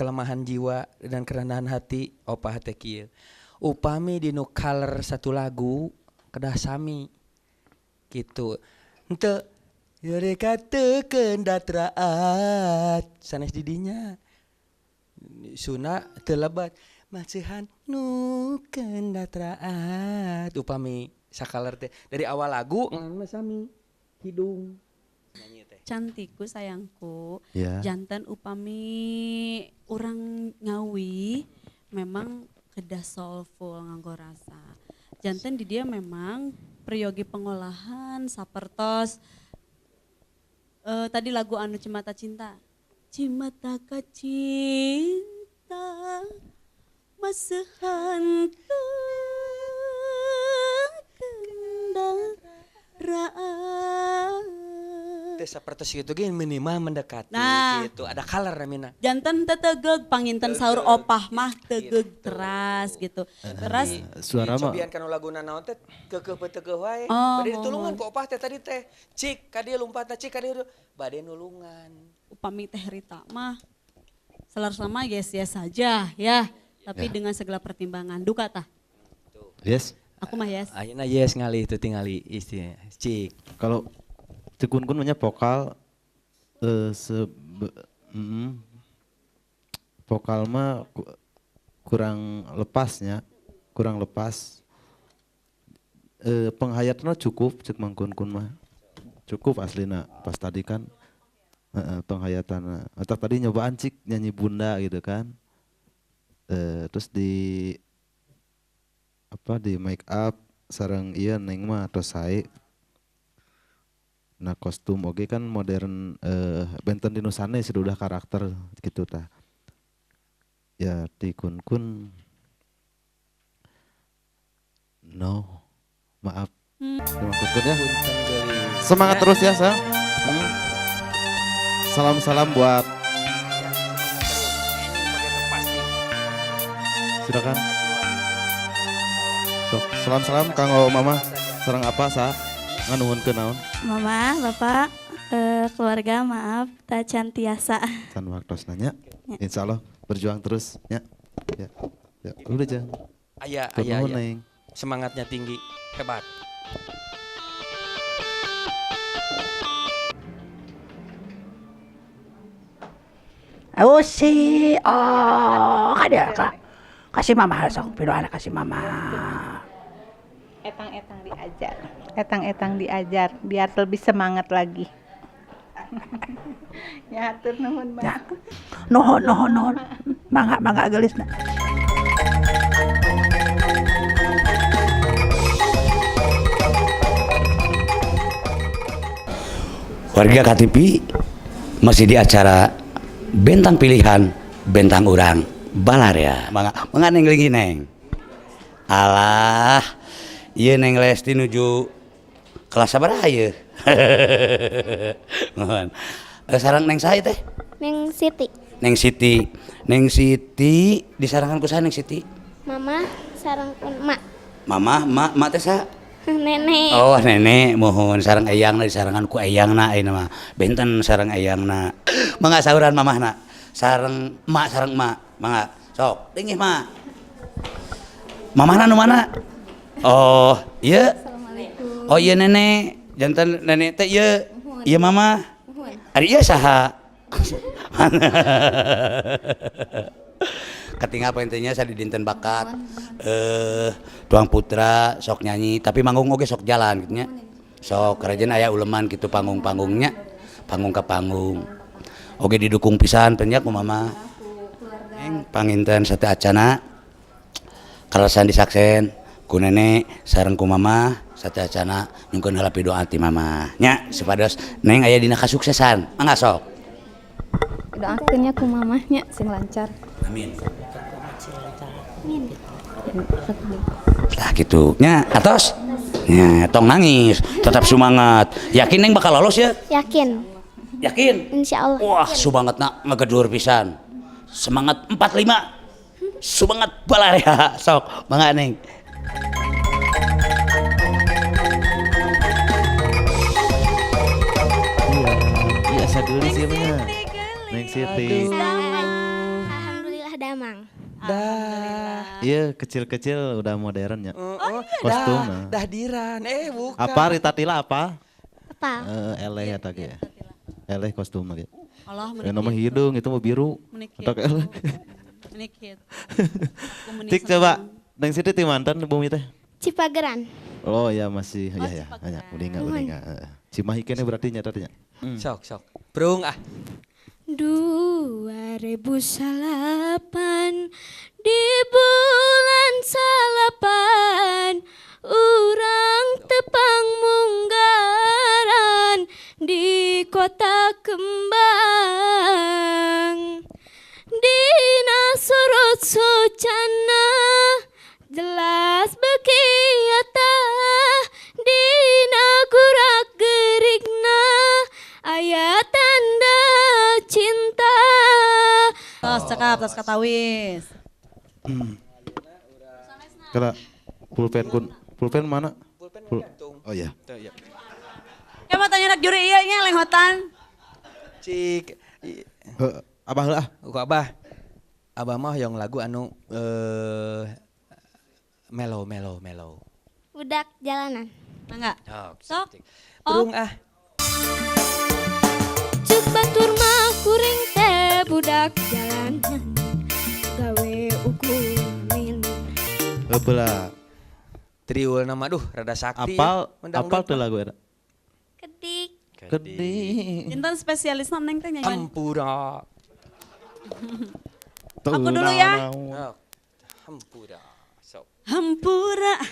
kelemahan jiwa dan kerendahan hati, opah teh kieu. Upami dinu color satu lagu kedah sami gitu. Henteu Eureka teukeun datraat sanes didinya. Suna teu lebat macehan nu keun datraat upami sakaler teh dari awal lagu ngan sami hidung. Cantikku sayangku. Ya. Jantan upami orang ngawi memang kedah soulful nganggo rasa. Jantan di dia memang priyogi pengolahan sapertos tadi lagu anu Cimata Cinta. Cimata ka cinta maseuhan kendaraan. Teh sapertos kitu ge minimal mendekati Nah. gitu. Ada color namina. Jantan tetegeg panginten sahur opah mah tegeg teras gitu. Teras Suara mah Cobian kanu laguna naon teh keukeuh teu wae. Oh, Bade ditulungan ku opah teh tadi teh. Cik ka dieu lompatna cik ka dieu bade nulungan. upami Teh Rita mah selar sama yes saja ya. Tapi dengan segala pertimbangan duka tah. yes. Aku mah yes. Ayeuna yes ngalih teu tingali istinya. Cik. Kalau Cikun-kun punya vokal vokal mah kurang lepasnya, kurang lepas. Penghayatna cukup cek mangkun-kun mah. Cukup aslina. Pas tadi kan penghayatanna. Atau tadi nyobaan cik nyanyi Bunda gitu kan. Terus di make up sareng ieu neng mah tos sae. Nah kostum oke kan modern benten di Nusane sudah karakter gitu tah. Ya ti kun no maaf. Terima kasih ya. Semangat terus ya Sa. Salam-salam buat silakan. Sok, salam-salam kanggo mama sareng apa Sa? Nganuhun ke naon? Mama, Bapak, keluarga maaf tak cantiasa. Can waktos nanya. Insya Allah berjuang terus ya. Ya. Ya, udah jangan. Aya, Nuhun, aya. Neng. Semangatnya tinggi, hebat. Oh si, oh ada kak. Kasih mama sok, pido anak kasih mama. Etang-etang diajar. Etang-etang diajar biar lebih semangat lagi. Ya hatur nuhun, Mbak. Ya. Nuhun. Mangga gelis na. Warga KTP masih di acara Bentang Pilihan Bentang Urang Balaria. Mangga neng lagi neng. Alah, iya neng Lesti nuju kelas sabaraha ieu? Mohon. Sareng neng saha teh? Neng Siti. Neng Siti disarangan ku saha Neng Siti? Mama sareng emak. Mak teh saha? Nenek. Oh nenek mohon sareng eyangna disarangan ku eyangna ayeuna mah benten sareng eyangna mangga sahuran mamahna sareng emak mangga sok tingih mak mamahna nu mana oh iya oh iya nenek jantan nenek teh iya mama ari ieu saha ketinggal pentingnya saya di dinten bakat tuang putra sok nyanyi tapi manggung oge sok jalan gitu nya sok kerajan aya uleman gitu panggung-panggungnya panggung ke panggung oge didukung pisan penyak ku mama panginten sate acana karasan disaksen ku nenek sareng ku mama sate acana nyungkeun heula pidoa ti mama nya supados neng aya dina kasuksesan mangga sok Doakeun nya ku mamahnya sing lancar. amin. Nah gitu nya atos nya tong nangis tetap semangat yakin neng bakal lolos ya Yakin. Insya Allah. wah subangetna ngagedur pisan semangat 45 semangat Balaria sok mangga neng Iya sadeuli sih mah. Neng Siti. Alhamdulillah damang. Iya kecil-kecil udah modern ya. Kostum nah. Dahdiran, bukan. Apa Rita Tila apa? Apa? Eleh ya tadi ya. Eleh kostum lagi. Allah Nama hidung itu mau biru. Menikit. Atau eleh. Menikit. Cik coba. Neng Siti ti mantan bumi teh. Cipageran. Oh ya masih ya. Udah enggak. Cimahi kene berarti nyatanya. Sok. Prung ah. 2008 di bulan salapan urang tepang munggaran di kota kembang dina surut sucana jelas bekiata dina gurak gerigna aya tanda cinta. Tos cekap, tos katawis. Kena pulpen mana? Oh iya. Ya mah tanya anak juri iya nya lenghotan. Cik. Abah lah. Ku abah. Abah mah yang lagu anu melo. Budak jalanan. Mangga. Sok. Prung ah. Cuk batur mah kuring teh budak jalanan gawe ukumin. Beula. Triul nama rada sakti. Apal teh lagu eta? Kedik. Kedik. Intan spesialis neng teh nyanyian. Hampura. Aku dulu ya. Hampura. Sok. Hampura.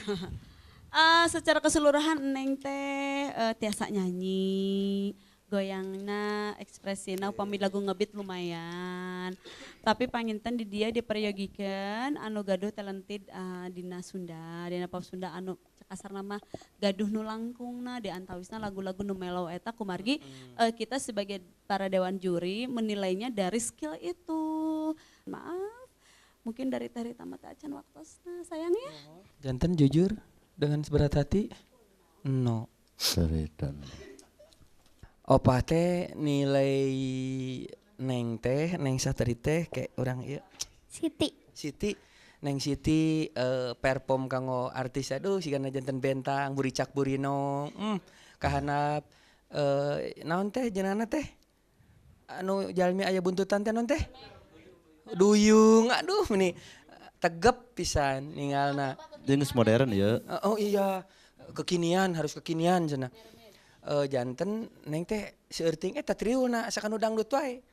Secara keseluruhan Neng teh tiasa nyanyi, goyangna, ekspresina upami lagu ngebit lumayan. Tapi panginten di dia diperyogikan anu gaduh talented dina Sunda, dina pop Sunda anu kasar nama gaduh nu langkungna di antawisna lagu-lagu nu mellow eta kumargi kita sebagai para dewan juri menilainya dari skill itu. Maaf, mungkin dari Teh Rita mah teh acan waktosna sayang ya. Janten jujur dengan seberat hati? No. Seritan. Opah teh nilai Neng sateri teh kayak orang ieu. Siti. Neng Siti perform kanggo artis aduh sigana janten bentang buricak burino. Kahanap naon teh jenana teh? Anu jalmi aya buntutan teh naon teh? Duyung. Aduh ini tegep pisan ningalna. Jenis modern ya. Oh iya, kekinian harus kekinian cenah. Janten Neng teh seurting eta triulna asa kanu dangdut wae.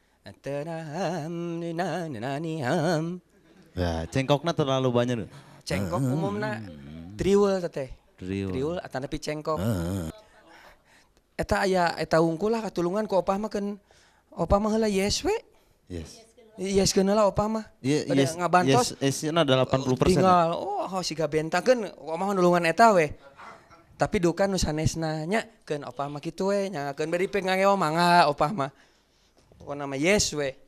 Ya, cengkokna terlalu banyak. Cengkok umumna triul teh. Triul atau nepi cengkok. Eta aya eta hungkul lah katulungan ku opah mah keun opah mah heula yes we. Yes. Yes keun heula opah mah. Yes, ngabantos. Yes-na 80%. Tinggal siga bentangkeun opah mah nulungan eta we. Tapi dukan nu sanesna nya keun opah mah kitu we nya keun bari pengaewa mangga opah mah. Pokona mah yes we.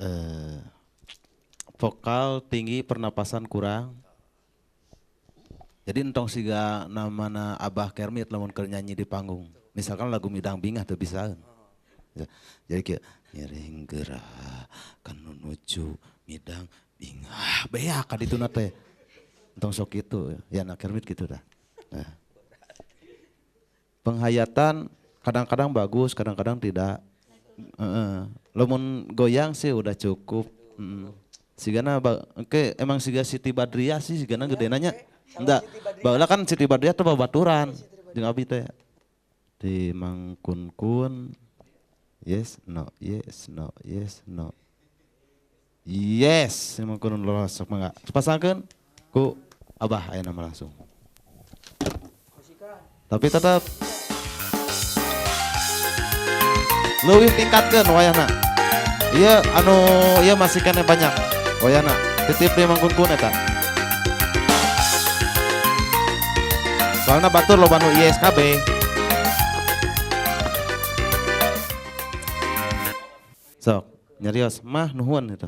Vokal tinggi, pernapasan kurang. Jadi entong siga namana Abah Kermit lamun keur nyanyi di panggung. Misalkan lagu Midang Bingah teu bisa. Jadi kayak ngiring gerah kan nuju Midang Bingah. Beak ka dituna teh. Entong sok kitu ya na Kermit kitu dah. Nah. Penghayatan kadang-kadang bagus, kadang-kadang tidak. Lamun goyang sih udah cukup. Sigana emang siga Siti Badriah sih sigana gede nanya. Enggak. Baheula kan Siti Badriah teh babaturan jeung abi teh. Di mangkun-kun. Yes, no, yes, no, yes, no. Yes, mangkun lolos sok mangga. Pasangkeun ku Abah aya nama langsung. Tapi tetap leuwih tingkatkeun wayahna. Iya anu ieu masih kene banyak. Wayahna titip di mangkun-kun eta. Soalna batur loba nu ISKB. Sok, nyarios, mah nuhun itu.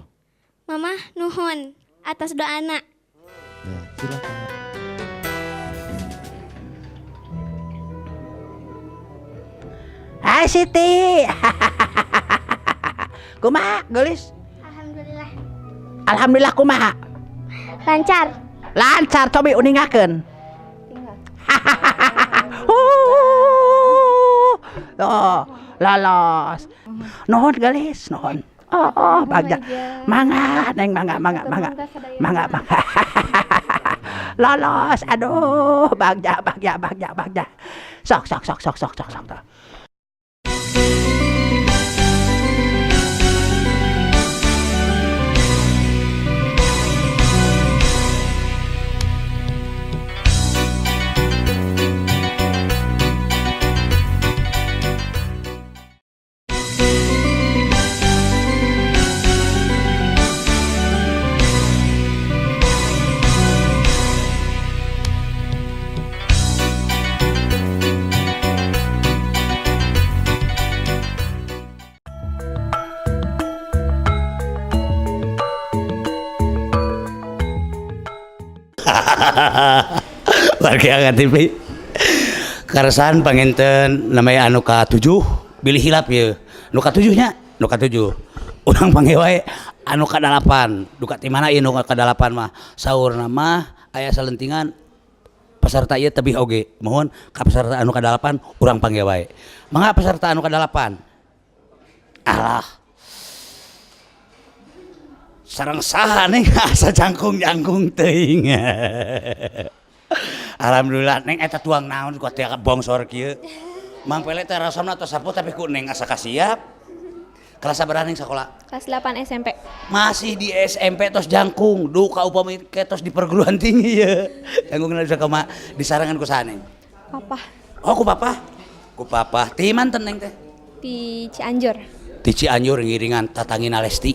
Mama nuhun atas doana. Ya, silakan. Hai Siti. Kumaha geulis? Alhamdulillah. Alhamdulillah kumaha? Lancar. Lancar cobi uningakeun. Oh, lolos. Nuhun geulis, nuhun. Oh, bagja. Mangga, Neng, mangga. Lolos, aduh, bagja. Sok. Warga TV karasan panginten namanya anu ka-7 bilih hilap ya nu ka-7 nya nu ka-7 urang panggil wae anu ka-8 duka ti mana ieu nu ka-8 mah saur nama aya salentingan peserta ieu tebih oge mohon ka peserta anu ka-8 urang panggil wae mangga peserta anu ka-8 alah sareng saha nih asa jangkung teuing. Alhamdulillah Neng eta tuang naon ku teh bongsor kieu. Mang Pele teh rasana tos sapu tapi ku Neng asa kasiap. Kelas sabaraha Neng sakola? Kelas 8 SMP. Masih di SMP tos jangkung. Duh ka upami tos di perguruan tinggi ya. Jangkungna bisa koma disarangan ku saha Neng? papa Oh ku papa. Ku papa. Ti manten neng teh. di Cianjur. Di Cianjur ngiringan tatangin Alesti.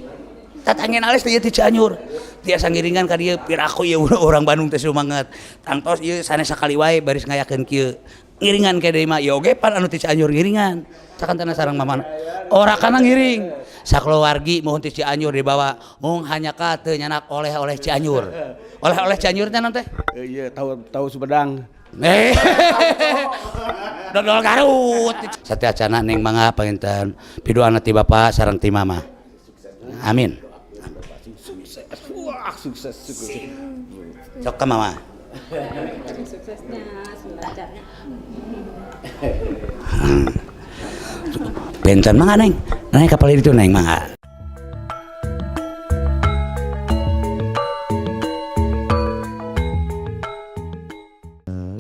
Tatangin Alesti ya di Cianjur. Tiasa ngiringan ka dieu piraku ya orang Bandung teh sumanget. Tangtos ieu sanes sakali wae baris ngayakeun kieu. Ngiringan ke deui mah ya oge pan anu ti Cianjur ngiringan. Sakantana sareng mamana. Ora kana ngiring. Sakeluargi mohon ti Cianjur dibawa. Mung hanya ka teu nyanak oleh-oleh Cianjur. Oleh-oleh Cianjur teh naon teh? Iya, tahu Sumedang. Dodol Garut. Satyacana ning mangga panginten pidoana ti bapa sareng ti mama. Amin. Wah, sukses. Sok ka mama. Suksesnya, lancarnya. Benten mangga neng. Naik kapal itu neng mangga.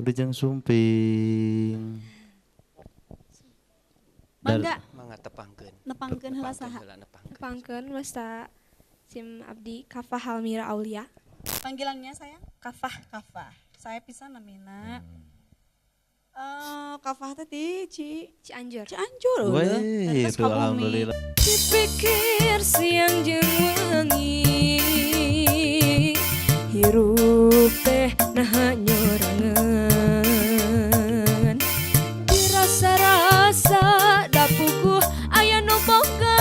Udah jang sumping. Mangga. Mangga tepangkeun. Nepangkeun heula saha? Nepangkeun wasta sim abdi Kafah Halmira Aulia. Panggilannya sayang? Kafah. Saya pisan namina. Kafah teh di Cianjur. Cianjur. Wih, itu alhamdulillah. Dipikir siang jeung wengi hirup teh nah nyorangan dirasa-rasa dapuguh aya nu boga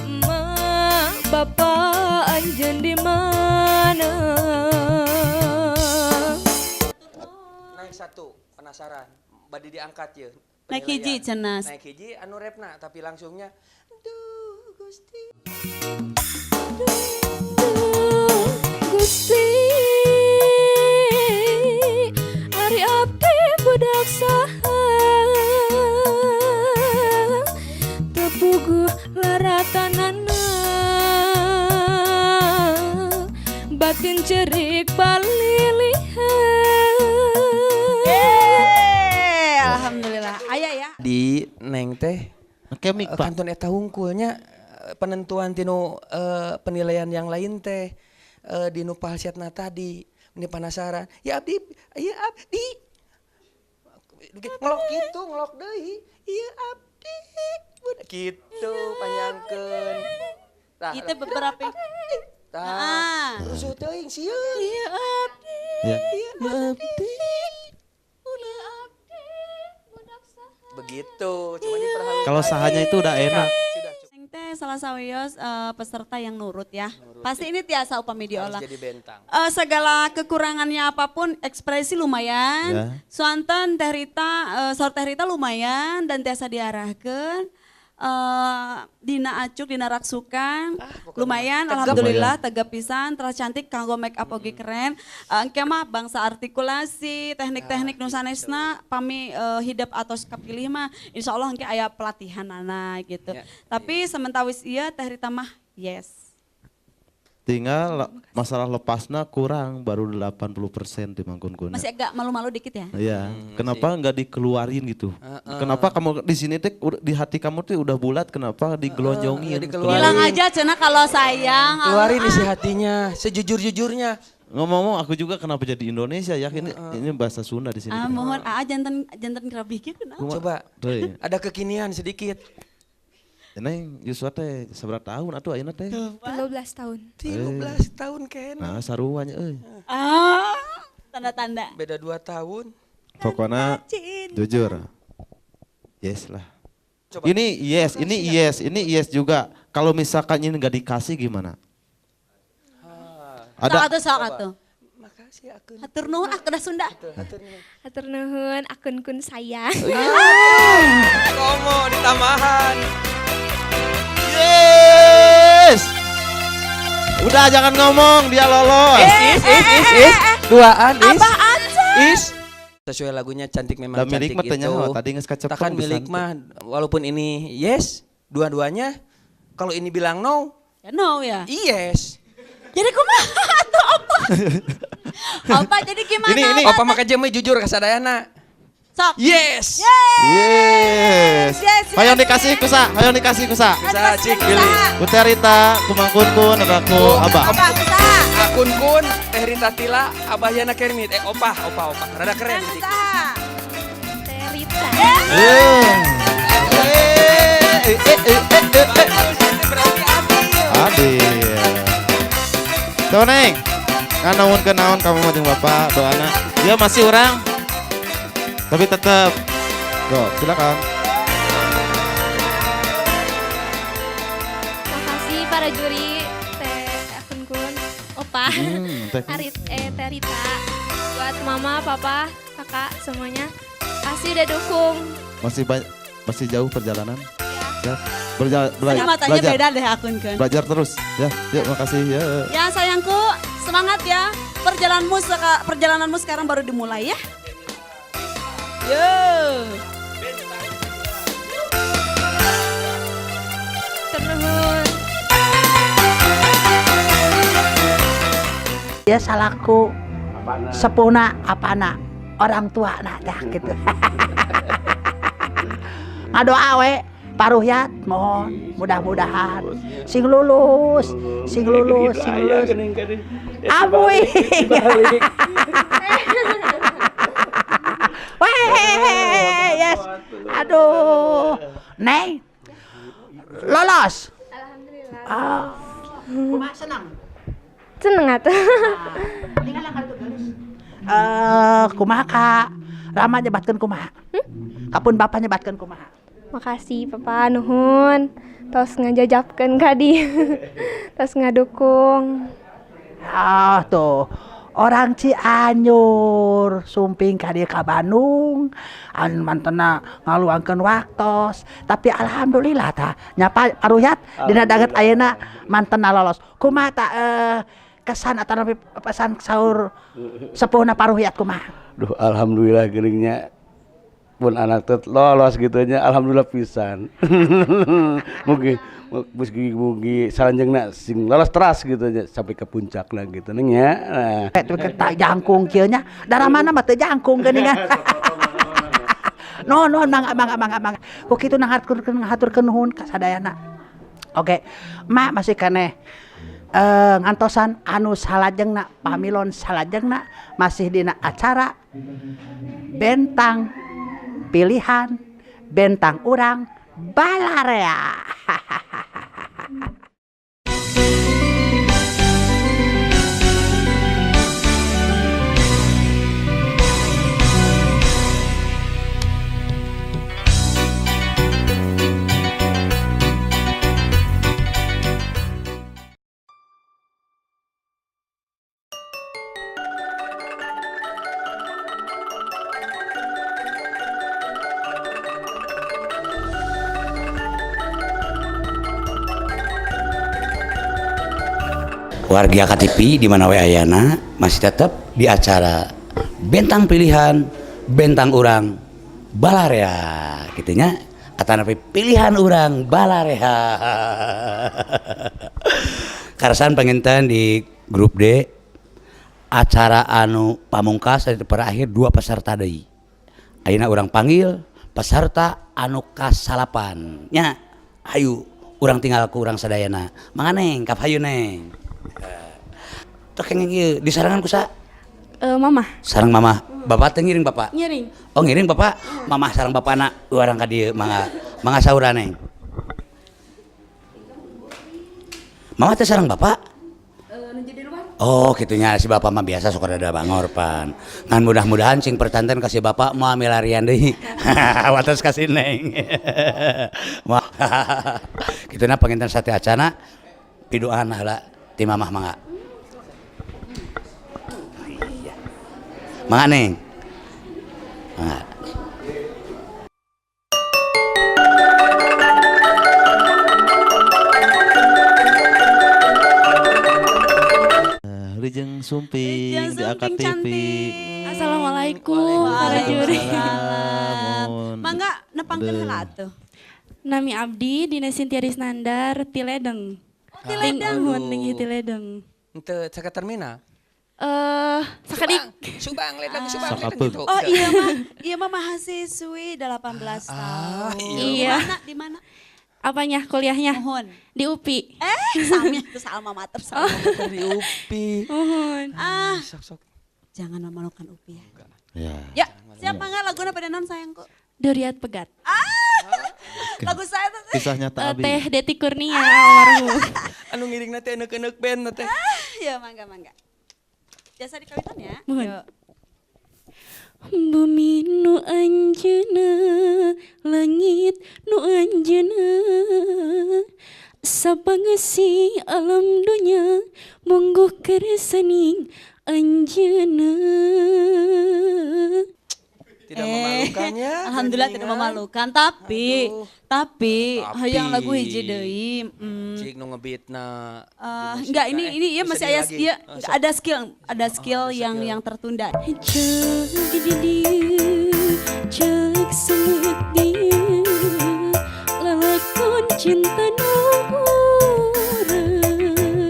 emak bapak anjeun di mana. Naik satu penasaran badi diangkat ya. Naik hiji cenah. Naik hiji anu repna tapi langsungnya duh Gusti. Gusti ari abdi budak saha teu puguh laratanana batin cerik palilihan. Alhamdulillah. Aya ya. Di neng teh kemik Pak. Kantun eta hungkulnya penentuan tinu penilaian yang lain teh di nu palsiatna tadi. Ini penasaran. Ya abdi, ngelok gitu, ngelok deui. Iya abdi. Gitu panjangkeun. Tah. Kita beberapa Tah. Rusuh teuing sieun. Iya abdi. Ya. Iya abdi. Begitu, cuma diperhalukan. Kalau sahanya itu udah enak. Sing teh salah sawios peserta yang nurut ya. Pasti ini tiasa upami diolah. Harus jadi bentang. Segala kekurangannya apapun ekspresi lumayan. Ya. Suanten Teh Rita, sor Teh Rita lumayan dan tiasa diarahkeun. Dina acuk, dina raksukan, lumayan, alhamdulillah, tegap pisan, terus cantik, kanggo make up oge keren. Engke mah bangsa artikulasi, teknik-teknik nu sanesna pami hidup atos kapilih mah, insya Allah engke aya pelatihan anak gitu. Tapi sementawis iya Teh Rita mah yes. Tinggal masalah lepasnya kurang baru 80% di Mangkun-kun. Masih agak malu-malu dikit ya? Iya. Kenapa nggak dikeluarin gitu? Kenapa kamu di sini teh di hati kamu tuh udah bulat? Kenapa digelonjongin? Bilang aja cina kalau sayang. Keluarin isi hatinya, sejujur-jujurnya. Ngomong-ngomong aku juga kenapa jadi Indonesia ya? Ini bahasa Sunda di sini. Mohon jantan kerabih gitu. Coba. Ada kekinian sedikit. Neng Yuswa teh seberapa tahun atuh ayeuna teh? 13 tahun. 13 tahun Ken. Nah, saruanya euy. Tanda-tanda. Beda 2 tahun. Pokoknya jujur. Yes lah. Coba. Ini yes juga. Kalau misalkan ini nggak dikasih gimana? Ada sok atuh. Makasih akun. Hatur nuhun kedah Sunda. Hatur nuhun akun-kun sayang. Komo ditamahan. Yes. Udah jangan ngomong, dia lolos. Is. Duaan is. Abah aja. Is. Sesuai lagunya cantik memang cantik gitu. Tadi geus kacepet. Kan milik mah walaupun ini yes, dua-duanya kalau ini bilang no. Ya no ya. Yes. Jadi kumaha tuh Opa? Opa jadi gimana? Ini Opa maka jemui jujur kasadayana. Sok. Yes. Yes. Hayang dikasih kusa, hayang dikasih kusa. Kusa cik pilih. Ku Teh Rita, ku Mangkun-kun, ada ku Abah. Akun kun Teh Rita Tila, Abah Yana Kermit. Opa. Rada keren sedikit. Adil. Coba Neng. Kan naon kamu mau Bapak doana. Dia masih orang. Tapi tetap. Go, silakan. Makasih para juri teh Kun Kun, Opa, Teh. Teh Rita, buat mama, papa, kakak semuanya. Kasih udah dukung. Masih jauh perjalanan. Ya. Matanya Belajar. beda deh Akun kan. Belajar terus. Ya, yuk makasih ya. Ya sayangku, semangat ya. Perjalananmu sekarang baru dimulai ya. Yo. Ternuhun. Ya salahku sepuna apana orang tua nah dah gitu. Ngadoa we paruhyat mohon mudah-mudahan sing lulus. Abuy. Weh, yes. Aduh. Neng. Lolos. Alhamdulillah. Kumaha senang? Seneng atuh. Kumaha Kak? Rama nyebatkeun kumaha? Kapun Bapak nyebatkeun kumaha? Makasih Papa nuhun. Tos ngajajabkeun kadi. Tos ngadukung. Ah tuh orang Cianjur sumping ka dieu ka Bandung an mantena ngaluangkeun waktos tapi alhamdulillah tah nyapa paruhyat dina daget ayeuna mantena lolos kumaha tah kesan atau pesan sahur sepuhna paruhyat kumaha? Duh alhamdulillah geuringnya pun anak teh lolos gitu nya alhamdulillah pisan. Mugi salanjengna sing lolos teras gitu nya sampai ke puncak lah gitu neng ya. Tak jangkung kieu nya darah mana mah teu jangkung geuningan. No mangga. Ku kitu ngahaturkeun nuhun ka sadayana. Oke. Mak masih keneh ngantosan anu salajengna pamilon salajengna masih dina acara bentang pilihan bentang urang Balarea. Warga KTP di mana we ayana masih tetap di acara bentang pilihan bentang urang Balarea gitunya kata napi pilihan urang Balarea. Karasan penginten di grup D acara anu pamungkas dari terakhir 2 peserta deui. Ayeuna urang panggil peserta anu kasalapan nya ayo urang tinggal ku urang sadayana mangga neng kap hayu neng. Tuh kenging ieu disarangan ku sa? Mama. Sareng mama. Bapak teh ngiring bapak? Ngiring. Oh ngiring bapak? Mama sareng bapana urang ka dieu mangga sahuran neng. Mama teh sareng bapak? Oh gitunya si bapak mah biasa suka ada bangor pan. Ngan mudah-mudahan cing percanten kasih bapak mau ambil larian deui. Wates kasih neng. Kituna penginten sate acana pidoan heula ti mamah mangga. Mangga neng. Mangga. Rijeng Sumping di AKTV. Assalamualaikum para juri. Mangga nepangkeun heula atuh. Nami abdi Dina Sintia Risnandar Tiledeng. Tiledeng. Ning Tiledeng. Henteu caket terminal. Sakadik. Subang ledeng subang gitu. Oh iya mah mahasiswi 18 tahun. Iya. Di mana? Apanya kuliahnya? Mohon. Di UPI. Sami itu alma mater Di UPI. Mohon. Sok. Jangan memalukan UPI ya. Ya. Ya, siapa enggak laguna pada non sayangku? Doriat Pegat. Lagu saya tuh. Kisah nyata Abi. Teh Deti Kurnia almarhum. Anu ngiring nanti enek-enek band nanti. Ya mangga. Biasa dikawitan ya. Mohon. Yuk. Bumi nu anjeuna, langit nu anjeuna, sapangesi alam dunya, monggo keresaning anjeuna. Tidak memalukan ya. Alhamdulillah tidak memalukan, tapi hayang lagu hiji deui. Cik nu ngebeatna. Enggak, ini ya masih ada skill yang tertunda. Jadi dia, cek semet dia, lalakon cinta nu urang,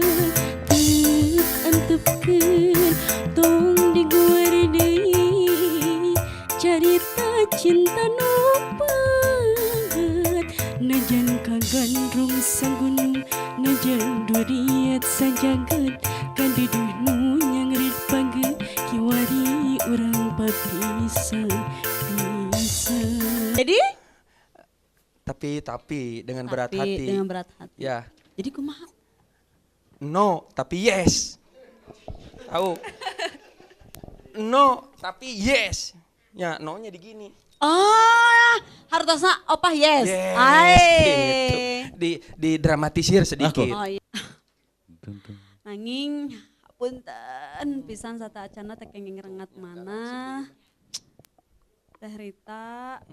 teuk antepkeun tong diguar deui, carita cinta nu banget, najan kagandrung sagunung, najan duriat sajagat, kaduduh nu nyangrit page, kiwari urang papisah. Jadi Tapi dengan berat hati. Dengan berat hati. Ya. Jadi kumaha? No, tapi yes. Tahu? No, tapi yes. Ya, no-nya di gini. Oh, hartosna opah yes. Gitu. Didramatisir sedikit. Oh iya. Nanging punten pisan sata acana teh kenging rengat mana. Teh Rita.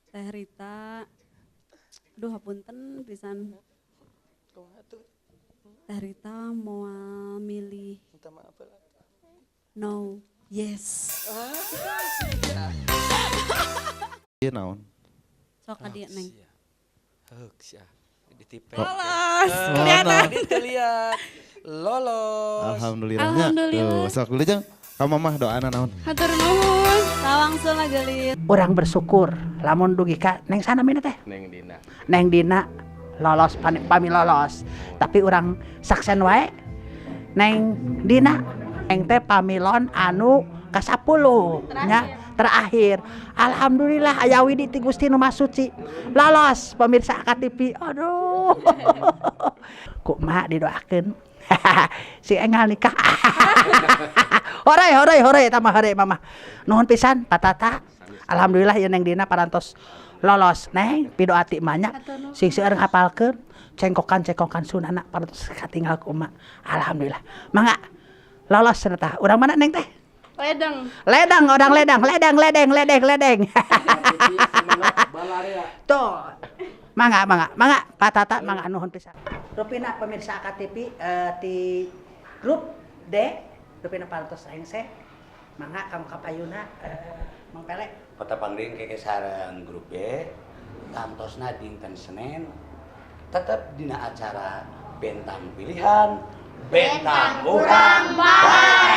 Teh Rita. Aduh hapunten pisan. Teh Rita mau milih no, yes. Iya naon? Sok ka dieu Neng. Heuks ya. Ditipe. Lolos. Kelihatan. Lihat. Lolos. Alhamdulillahnya. Tuh, sok dulu Jang. Ka mamah doana naon? Hatur nuhun. Tawangsul gelit. Orang bersyukur lamun dugi ka Neng sana mina teh. Neng Dina lolos pami lolos. Tapi orang saksen wae Neng Dina Neng teh pamilon anu ka-10 nya terakhir. Alhamdulillah aya widi ti Gusti Nu Maha Suci. Lolos pemirsa KTV. Aduh. Kumaha didoakeun. Si engal nikah. Hore tamah hore mama. Nuhun pisan patata. Alhamdulillah ya Neng Dina parantos lolos. Neng pidoati emaknya sing seueur ngapalkeun cengkokan sunana parantos katinggal ku emak. Alhamdulillah. Mangga lolos cenah. Urang mana Neng teh? Ledeng, orang ledeng. Tuh. Mangga patata mangga nuhun pisan. Rupina pemirsa KTV di grup D rupina parantos hengse. Mangga kamu kapayuna Mang Pele. Kota Pangling keke sareng grup B kantosna dinten Senin tetep dina acara bentang pilihan bentang urang bae.